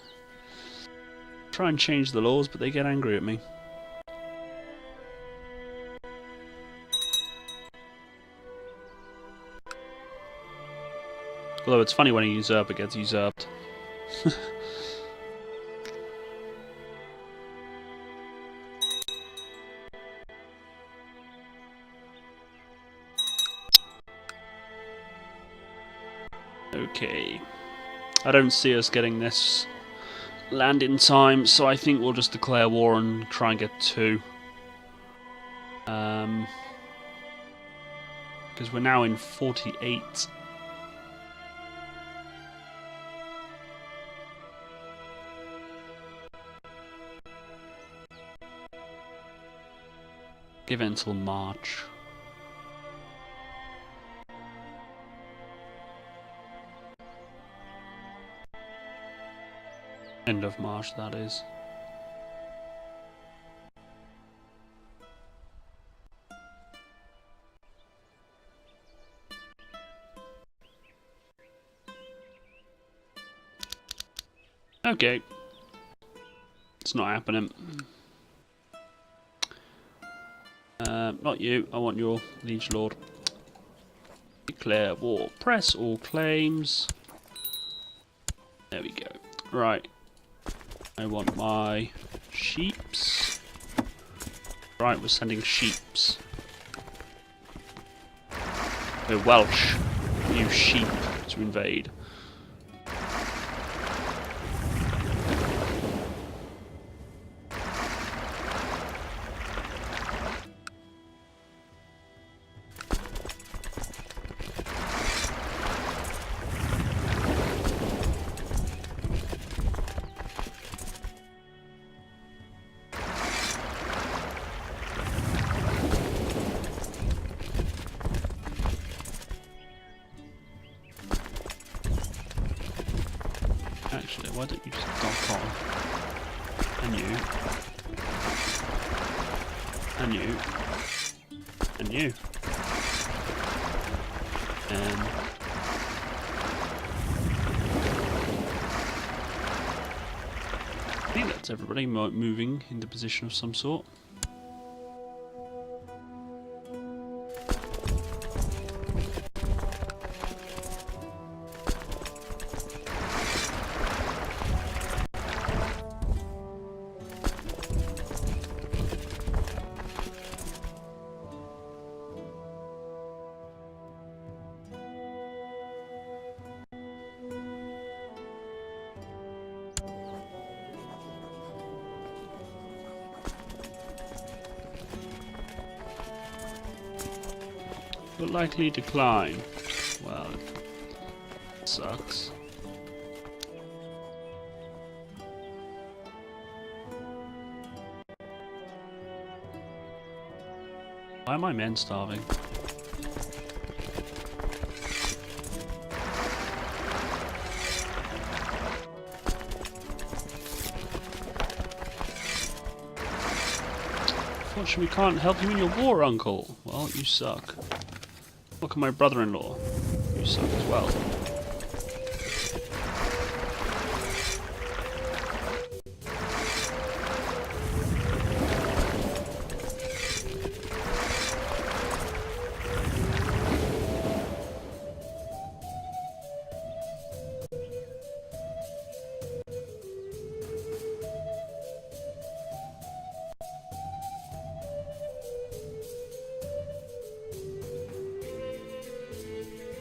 Try and change the laws, but they get angry at me. Although it's funny when a usurper gets usurped. Okay. I don't see us getting this land in time, so I think we'll just declare war and try and get 2. Because we're now in 48. Give it until March. End of March, that is. Okay. It's not happening. Not you. I want your liege lord. Declare war. Press all claims. There we go. Right. I want my sheeps. Right, we're sending sheeps. We're Welsh. We use sheep to invade. Actually, why don't you just dock on? And you. And you. And you. And... I think that's everybody moving into position of some sort. Will likely decline. Well, it sucks. Why are my men starving? Unfortunately, we can't help you in your war, Uncle. Well, you suck. Look at my brother-in-law. You suck as well.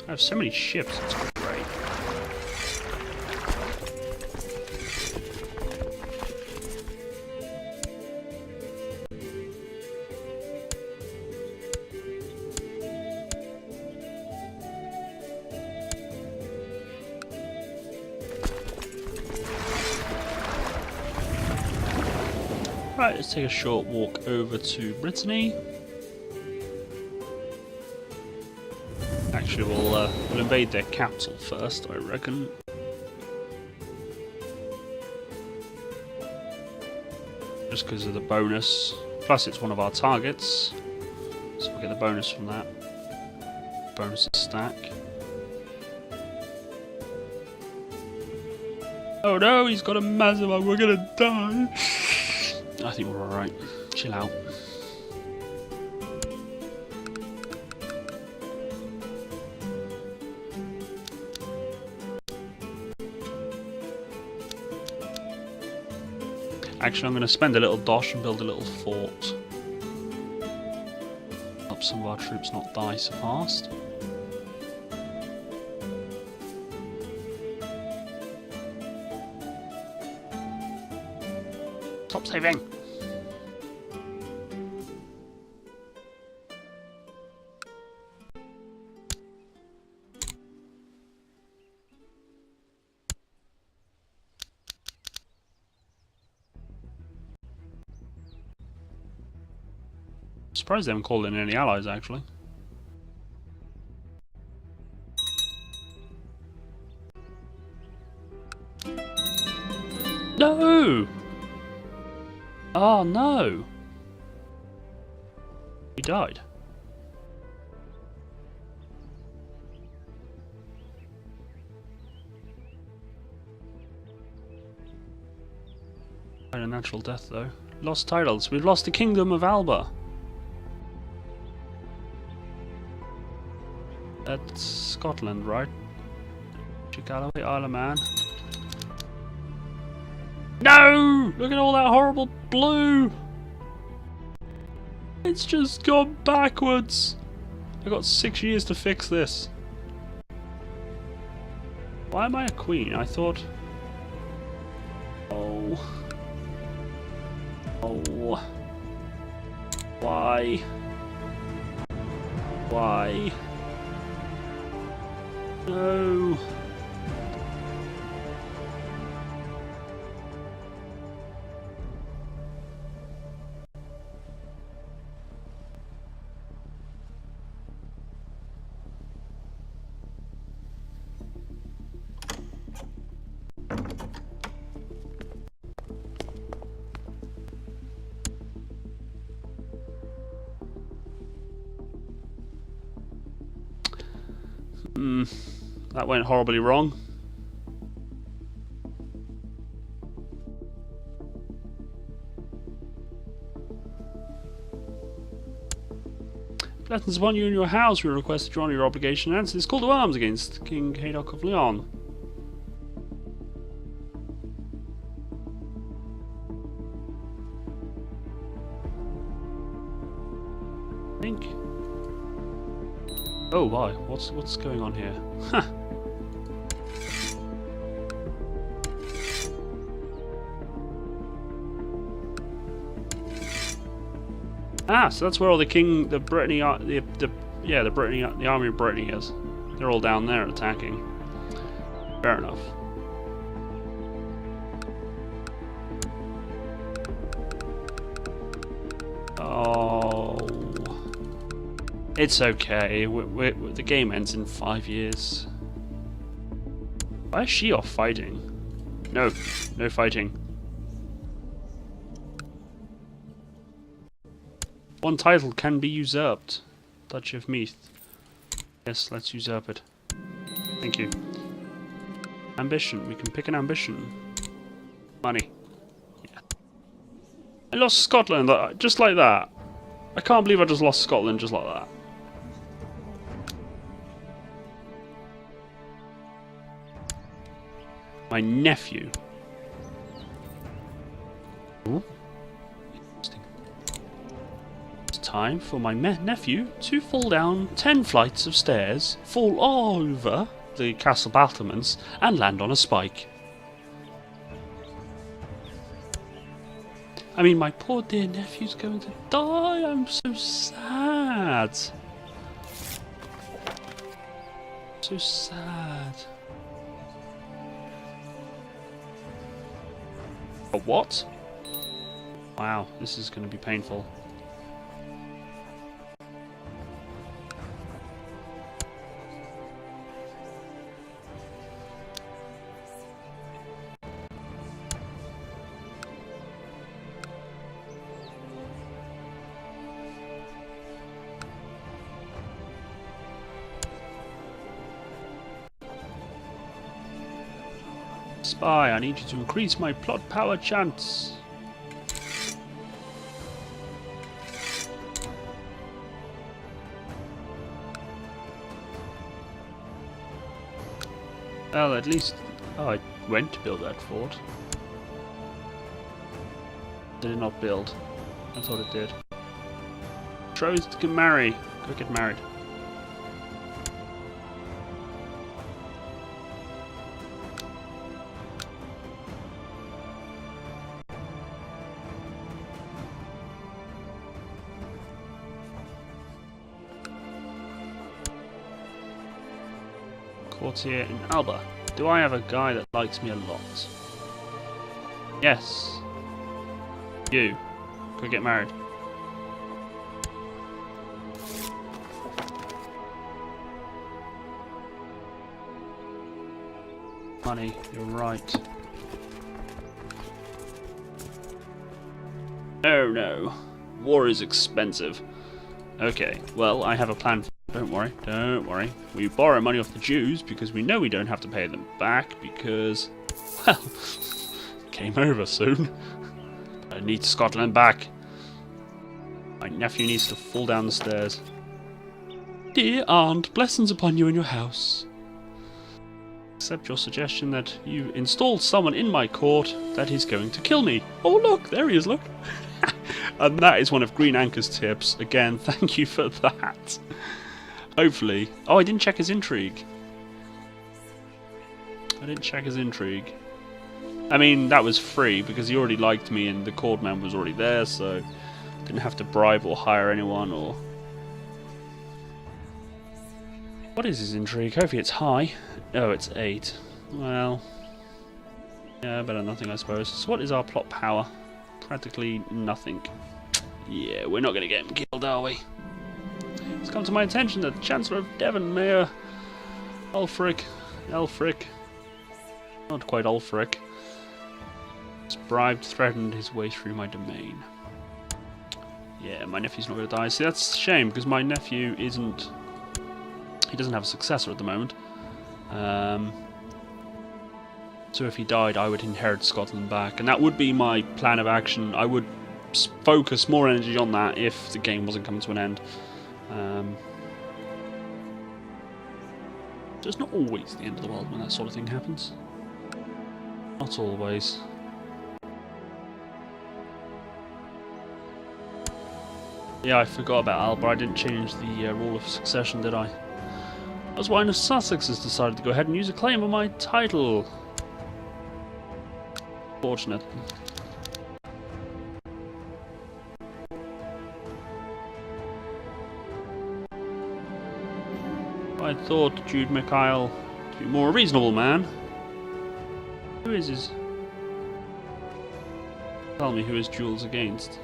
I have so many ships, it's great. Right, let's take a short walk over to Brittany. Actually, we'll invade their capital first, I reckon. Just because of the bonus. Plus, it's one of our targets. So we'll get the bonus from that. Bonus stack. Oh no, he's got a massive one, we're gonna die. I think we're alright. Chill out. Actually, I'm going to spend a little dosh and build a little fort. Help some of our troops not die so fast. Stop saving! Surprised they haven't called in any allies, actually. No! Oh no! He died. Quite a natural death, though. Lost titles. We've lost the Kingdom of Alba. That's Scotland, right? Galloway, Isle of Man. No! Look at all that horrible blue! It's just gone backwards! I've got 6 years to fix this. Why am I a queen? I thought... Oh... Oh... Why? Why? No. That went horribly wrong. Blessings upon you and your house. We request that you honor your obligation and answer this call to arms against King Haydock of Leon. I think. Oh, why? What's going on here? Huh. Ah, so that's where all the Brittany, the army of Brittany is. They're all down there attacking. Fair enough. Oh, it's okay. The game ends in 5 years. Why is she off fighting? No fighting. One title can be usurped. Duchy of Meath. Yes, let's usurp it. Thank you. Ambition. We can pick an ambition. Money. Yeah. I lost Scotland just like that. I can't believe I just lost Scotland just like that. My nephew. Ooh. Time for my nephew to fall down 10 flights of stairs, fall over the castle battlements, and land on a spike. I mean, my poor dear nephew's going to die. I'm so sad. So sad. A what? Wow, this is going to be painful. Spy, I need you to increase my plot power chance. Well, at least I went to build that fort. Did it not build? I thought it did. Betrothed can marry. Go get married. Courtier in Alba. Do I have a guy that likes me a lot? Yes. You. Go get married. Money, you're right. Oh no. War is expensive. Okay, well, I have a plan for Don't worry. We borrow money off the Jews because we know we don't have to pay them back because, well, game over soon. I need Scotland back. My nephew needs to fall down the stairs. Dear aunt, blessings upon you and your house. Accept your suggestion that you installed someone in my court that is going to kill me. Oh look, there he is, look. And that is one of Green Anchor's tips. Again, thank you for that. Hopefully. Oh, I didn't check his intrigue. I mean, that was free because he already liked me and the court man was already there, so didn't have to bribe or hire anyone or... What is his intrigue? Hopefully it's high. Oh, it's 8. Well... yeah, better than nothing, I suppose. So what is our plot power? Practically nothing. Yeah, we're not going to get him killed, are we? It's come to my attention that the Chancellor of Devon, Mayor Elfric, not quite Ulfric, has bribed, threatened his way through my domain. Yeah, my nephew's not going to die. See, that's a shame, because my nephew isn't He doesn't have a successor at the moment. So if he died, I would inherit Scotland back, and that would be my plan of action. I would focus more energy on that if the game wasn't coming to an end. So it's not always the end of the world when that sort of thing happens. Not always. Yeah, I forgot about Alba. I didn't change the rule of succession, did I? That's why Sussex has decided to go ahead and use a claim on my title. Fortunate. I thought Jude Mikhail to be more a reasonable man. Who is his? Tell me who is Jules against.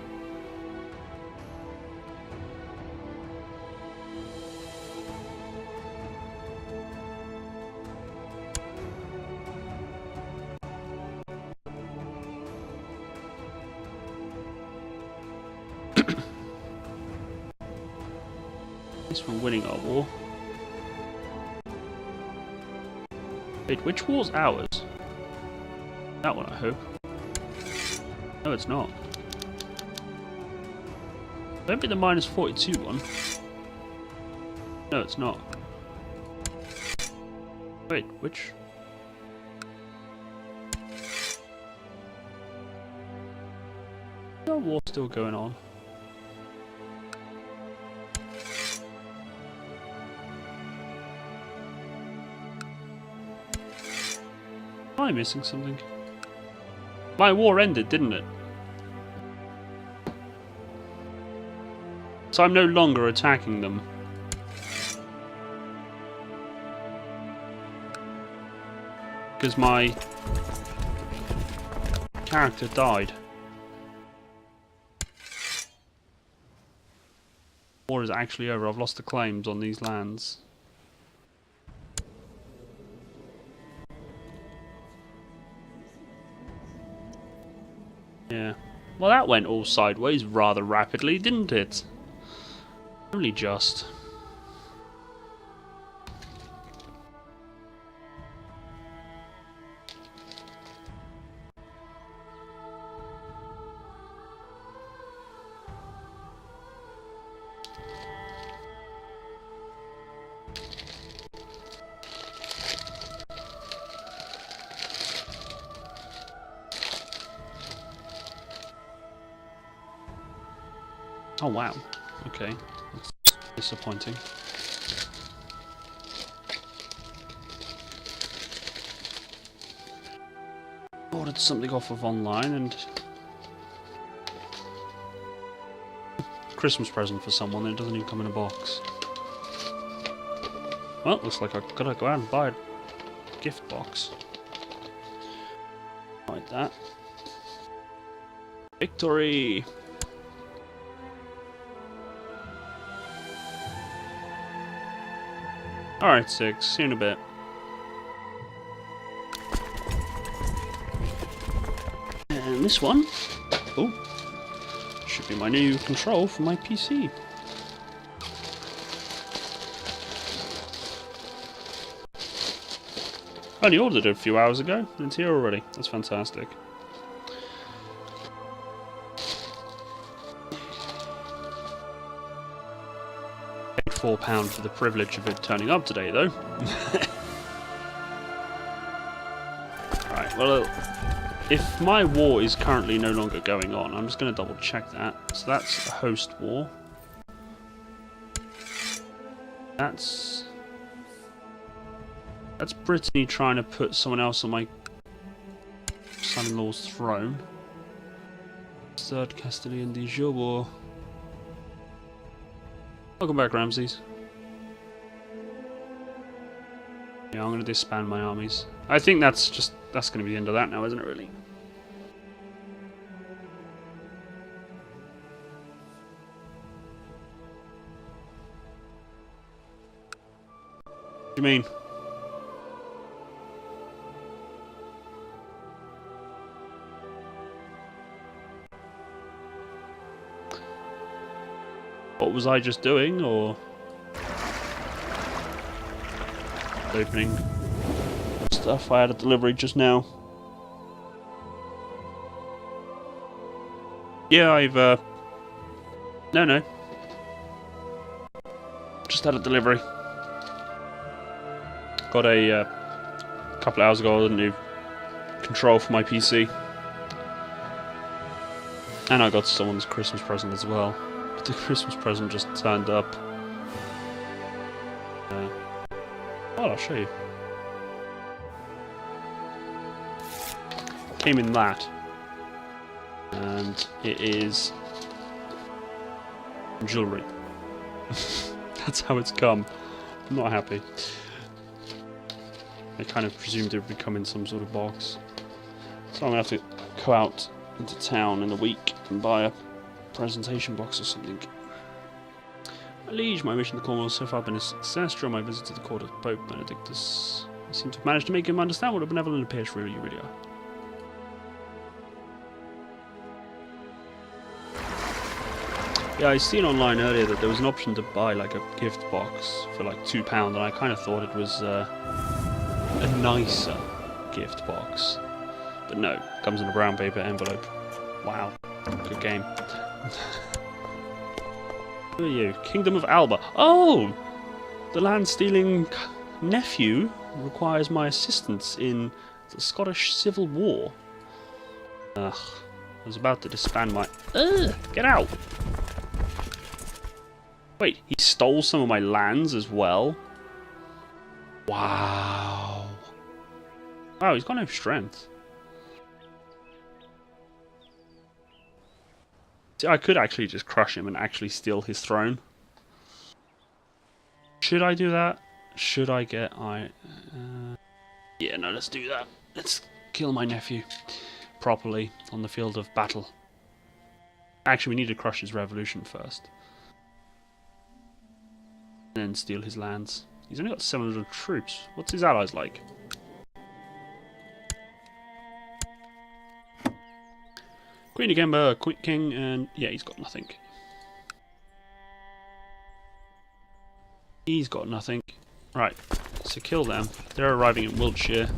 This one winning our war. Wait, which war's ours? That one, I hope. No, it's not. Maybe the minus 42 one. No, it's not. Wait, which? Is our war still going on? Am I missing something? My war ended, didn't it? So I'm no longer attacking them. Because my character died. War is actually over. I've lost the claims on these lands. Yeah. Well, that went all sideways rather rapidly, didn't it? Only just. Oh wow, okay, that's disappointing. Ordered something off of online and Christmas present for someone and it doesn't even come in a box. Well, looks like I gotta go out and buy a gift box. Like that. Victory! Alright, 6. See you in a bit. And this one, oh, should be my new control for my PC. I only ordered it a few hours ago, and it's here already. That's fantastic. £4 for the privilege of it turning up today, though. Right, well, if my war is currently no longer going on, I'm just going to double check that. So that's a host war. That's Brittany trying to put someone else on my son-in-law's throne. Third Castilian de Jure war. Welcome back, Ramses. Yeah, I'm going to disband my armies. I think that's going to be the end of that now, isn't it, really? What do you mean? What was I just doing, or...? opening stuff. I had a delivery just now. Yeah, I've no. Just had a delivery. Got a couple of hours ago a new control for my PC. And I got someone's Christmas present as well. But the Christmas present just turned up. Well, I'll show you. Came in that. And it is jewellery. That's how it's come. I'm not happy. I kind of presumed it would come in some sort of box. So I'm going to have to go out into town in a week and buy a presentation box or something. My liege, my mission to Cornwall has so far been a success. During my visit to the court of Pope Benedictus, I seem to have managed to make him understand what a benevolent and pious ruler you really are. Yeah, I seen online earlier that there was an option to buy like a gift box for like £2, and I kind of thought it was a nicer gift box. But no, it comes in a brown paper envelope. Wow, good game. Who are you? Kingdom of Alba. Oh! The land-stealing nephew requires my assistance in the Scottish Civil War. Ugh, I was about to disband my... Ugh, get out! Wait, he stole some of my lands as well? Wow. Wow, he's got no strength. See, I could actually just crush him and actually steal his throne. Should I do that? Should I get... yeah, no, let's do that. Let's kill my nephew properly on the field of battle. Actually, we need to crush his revolution first. And then steal his lands. He's only got 700 troops. What's his allies like? Queen Agemba, King, and yeah, he's got nothing. He's got nothing. Right, so kill them. They're arriving in Wiltshire.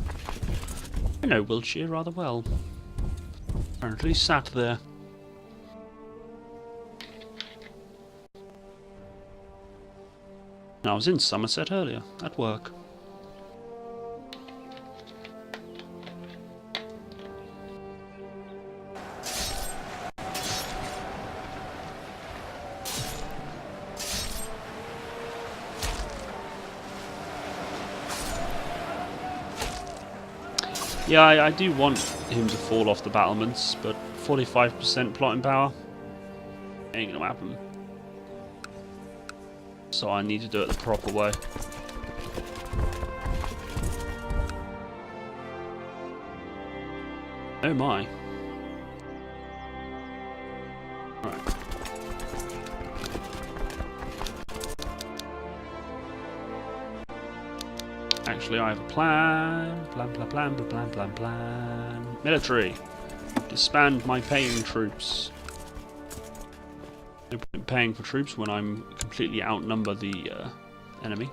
I know Wiltshire rather well. Apparently sat there. I was in Somerset earlier, at work. Yeah, I do want him to fall off the battlements, but 45% plotting power ain't gonna happen. So I need to do it the proper way. Oh my. Right. Actually, I have a plan. Plan. Military. Disband my paying troops. No point in paying for troops when I'm completely outnumber the enemy.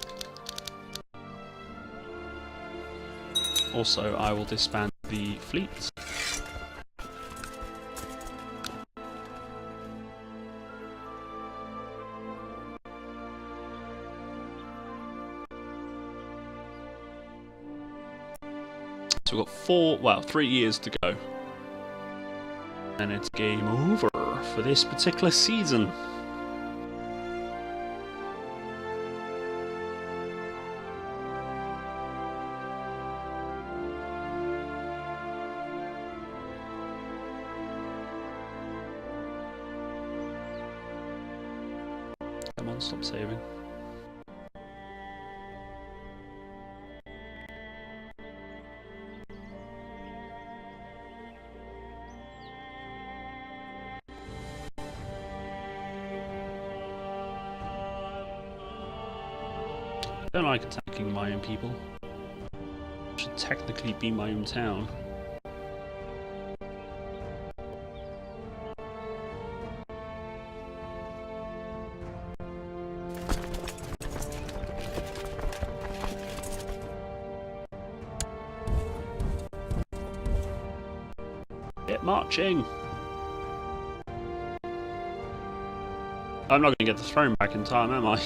Also, I will disband the fleets. So we've got 3 years to go. And it's game over for this particular season. Come on, stop saving. I don't like attacking my own people. It should technically be my own town. Get marching! I'm not going to get the throne back in time, am I?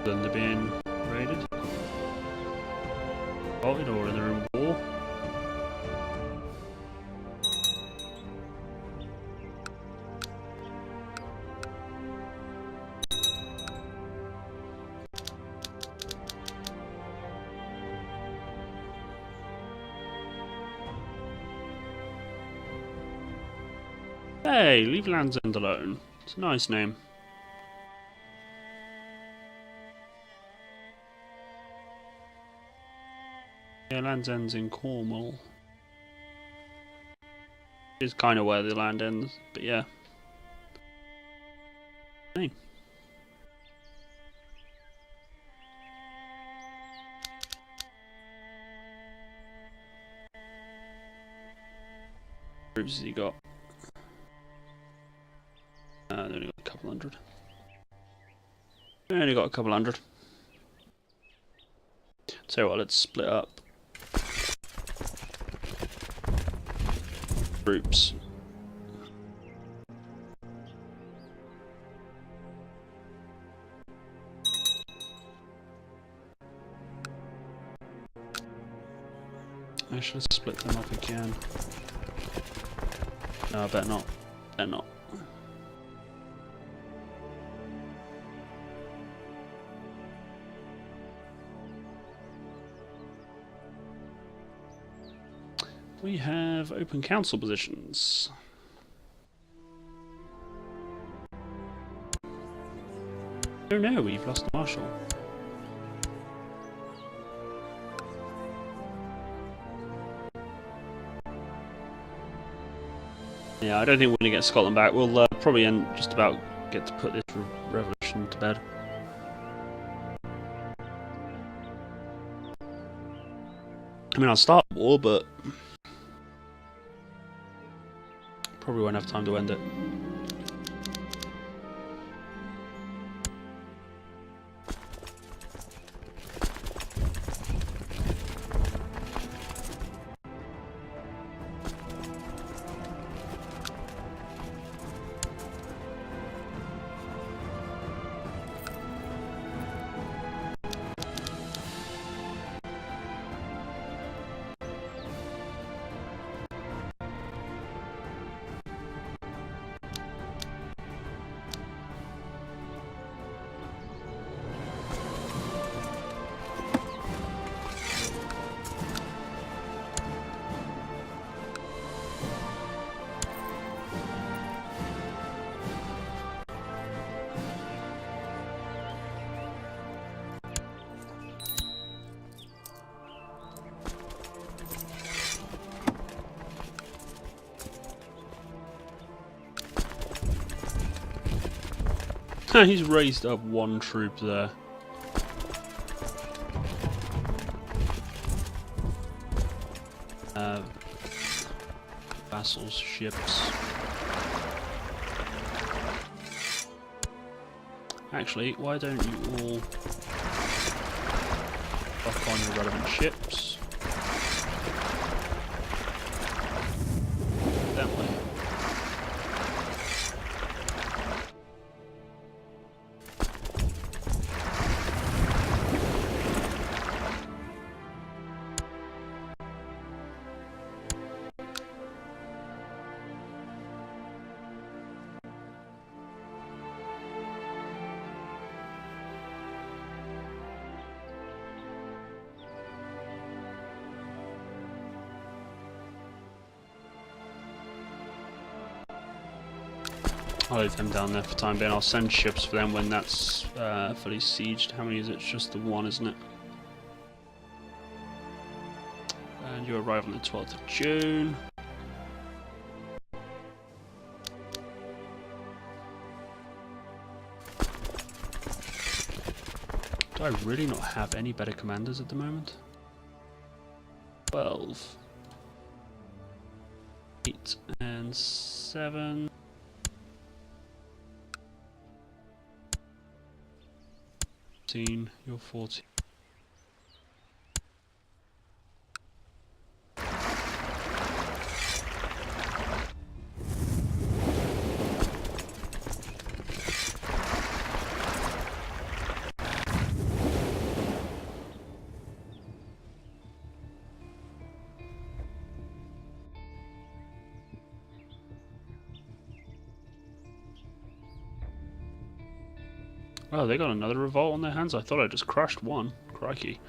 Then they're being raided, assaulted, or they're in war. Hey, leave Land's End alone. It's a nice name. Yeah, Land's End's in Cornwall. It's kind of where the land ends, but yeah. Hey. Troops has he got? They only got a couple hundred. They only got a couple hundred. So what, let's split up. Groups. Actually, let's split them up again. No, I better not. Better not. We have open council positions. Oh no, we've lost the marshal. Yeah, I don't think we're going to get Scotland back. We'll probably just about get to put this revolution to bed. I mean, I'll start the war, but probably won't have time to end it. He's raised up one troop there. Vassals, ships. Actually, why don't you all lock on your relevant ships? That way. I'll leave them down there for the time being. I'll send ships for them when that's fully sieged. How many is it? It's just the one, isn't it? And you arrive on the 12th of June. Do I really not have any better commanders at the moment? 12. 8 and 7. 14. You're 14. Oh, they got another revolt on their hands? I thought I just crushed one. Crikey.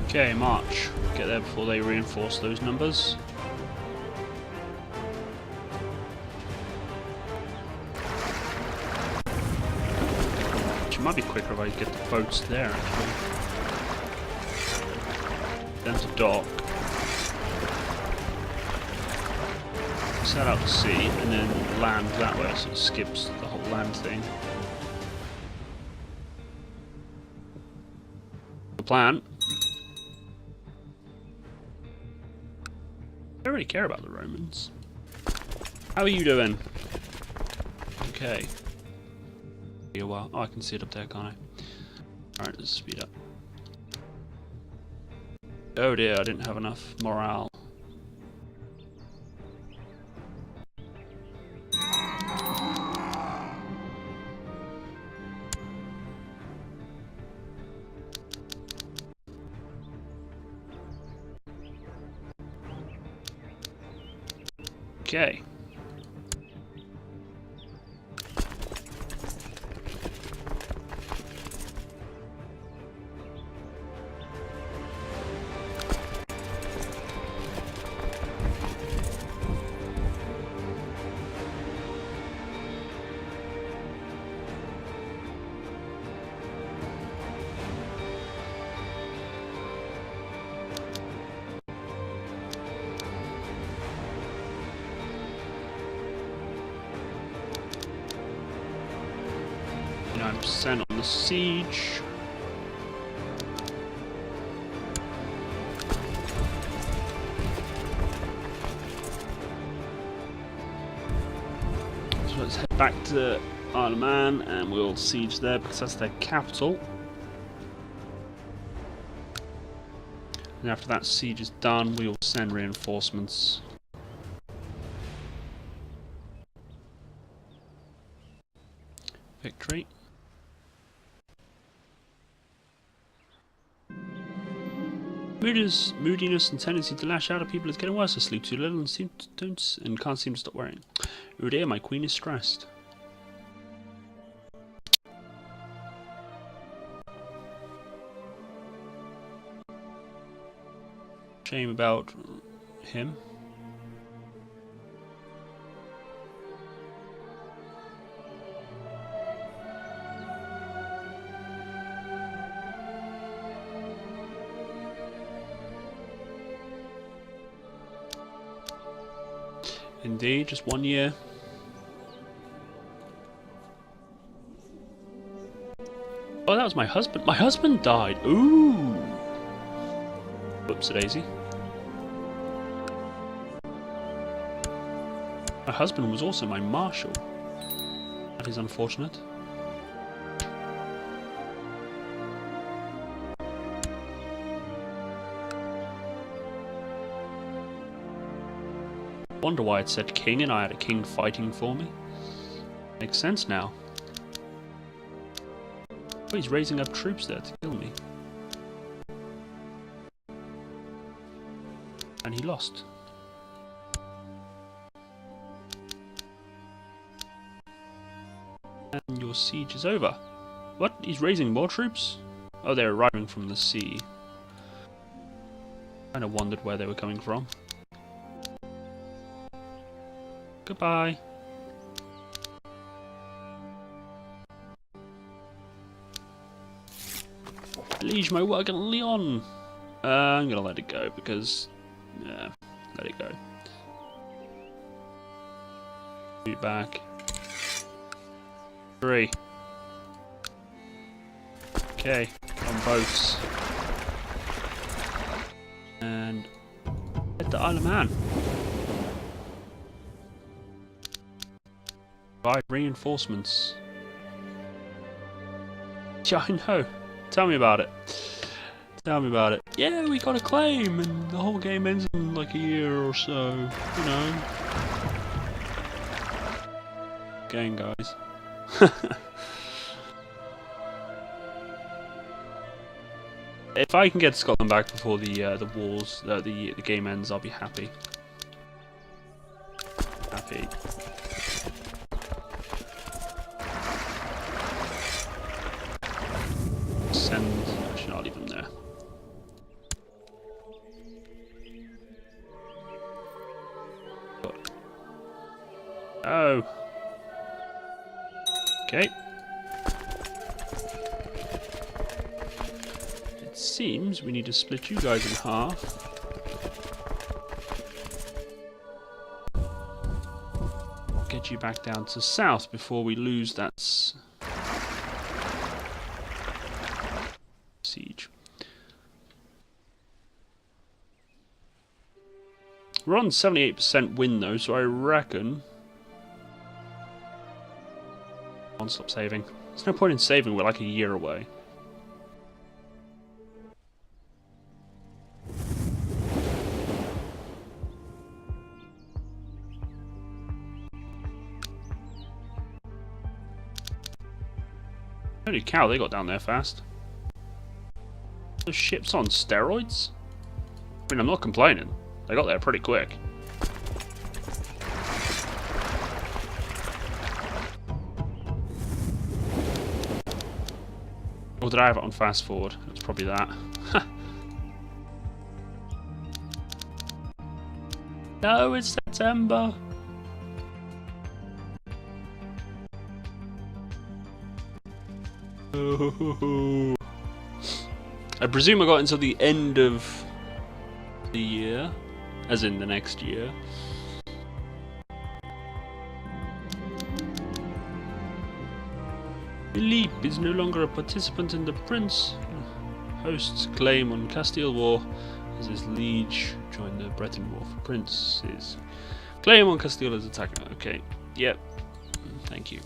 Okay, march. Get there before they reinforce those numbers. Which might be quicker if I get the boats there, actually. Then to dock. Set out to sea, and then land that way, so it skips the whole land thing. The plan. I don't really care about the Romans. How are you doing? Okay. A while. Oh, I can see it up there, can't I? Alright, let's speed up. Oh dear, I didn't have enough morale. Okay. Percent on the siege. So let's head back to Isle of Man and we'll siege there because that's their capital. And after that siege is done, we will send reinforcements. Victory. Moodiness and tendency to lash out at people is getting worse. I sleep too little and can't seem to stop worrying. Oh dear, my queen is stressed. Shame about him. Indeed, just 1 year. Oh, that was my husband. My husband died. Ooh. Whoops-a-daisy. My husband was also my marshal. That is unfortunate. Wonder why it said king and I had a king fighting for me. Makes sense now. Oh, he's raising up troops there to kill me. And he lost. And your siege is over. What? He's raising more troops? Oh, they're arriving from the sea. Kind of wondered where they were coming from. Goodbye. Liege, my work in Leon. I'm gonna let it go because, yeah, let it go. Be back. 3. Okay, on boats. And head to Isle of Man. Right, reinforcements. Yeah, I know. Tell me about it. Tell me about it. Yeah, we got a claim, and the whole game ends in like a year or so. You know. Game, guys. If I can get Scotland back before the wars, the game ends, I'll be happy. Happy. Send. Actually, I'll leave them there. Oh. Okay. It seems we need to split you guys in half. Get you back down to south before we lose that siege. We're on 78% win though, so I reckon. Come on, stop saving. There's no point in saving, we're like a year away. Holy cow, they got down there fast. The ship's on steroids? I mean, I'm not complaining. They got there pretty quick. Or did I have it on fast forward? It's probably that. No, it's September. Oh. I presume I got until the end of the year, as in the next year. Philippe is no longer a participant in the Prince host's claim on Castile War as his liege joined the Breton War for Prince's claim on Castile as attacker. Okay, yep, thank you.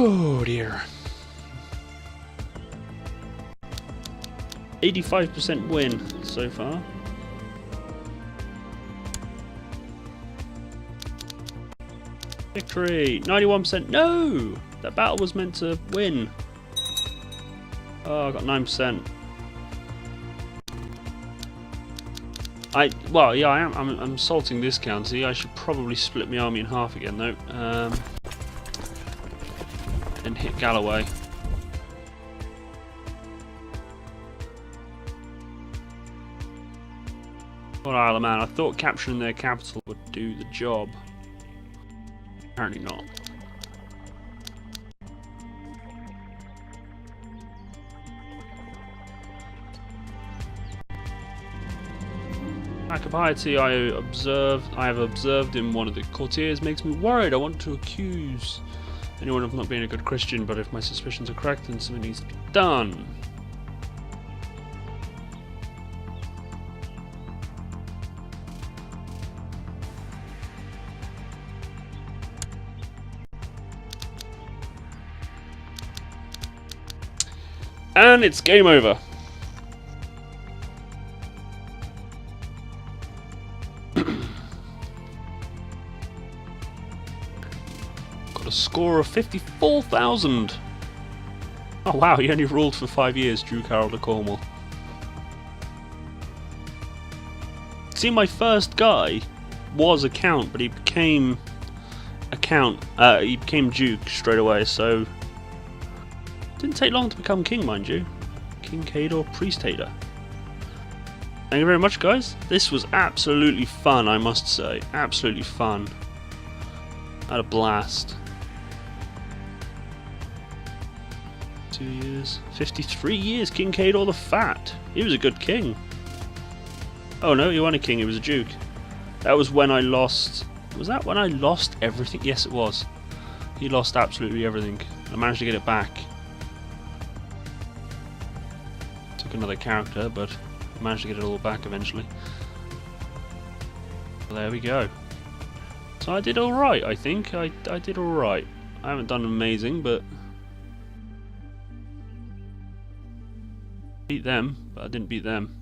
Oh dear. 85% win so far. Victory! 91%. No! That battle was meant to win. Oh, I got 9%. Well, yeah, I'm salting this county. I should probably split my army in half again, though. And hit Galloway. What Isle of Man? I thought capturing their capital would do the job. Apparently not. Lack of piety I have observed in one of the courtiers makes me worried. I want to accuse anyone of not being a good Christian, but if my suspicions are correct, then something needs to be done. And it's game over. Got a score of 54,000. Oh wow, he only ruled for 5 years, Duke Harold of Cornwall. See, my first guy was a count, but he became he became Duke straight away, so didn't take long to become king, mind you. King Cador, Priest Hader. Thank you very much, guys. This was absolutely fun, I must say. Absolutely fun. I had a blast. 2 years. 53 years, King Cador the Fat. He was a good king. Oh no, he wasn't a king, he was a duke. That was when I lost... Was that when I lost everything? Yes, it was. He lost absolutely everything. I managed to get it back. Took another character, but I managed to get it all back eventually. Well, there we go. So I did alright, I think. I did alright. I haven't done amazing, but... beat them, but I didn't beat them.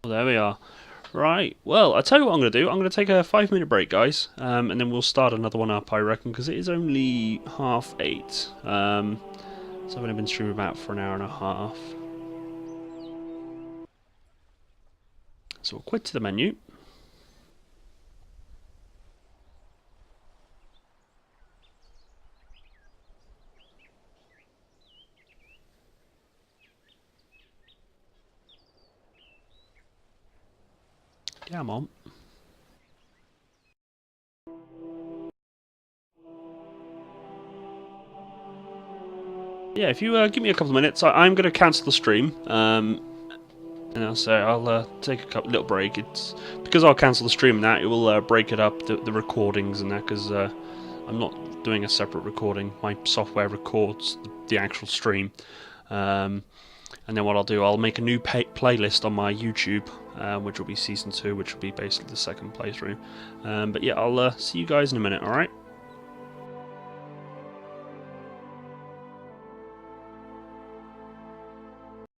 Well, there we are. Right, well, I'll tell you what I'm going to do. I'm going to take a 5-minute break, guys, and then we'll start another one up, I reckon, because it is only 8:30. So I've only been streaming about for an hour and a half. So we'll quit to the menu. Come on. Yeah, if you give me a couple of minutes, I'm going to cancel the stream. And I'll say I'll take a little break. It's because I'll cancel the stream and that it will break it up the recordings and that, because I'm not doing a separate recording. My software records the actual stream. And then what I'll do, I'll make a new playlist on my YouTube, which will be Season 2, which will be basically the second playthrough. But yeah, I'll see you guys in a minute, alright?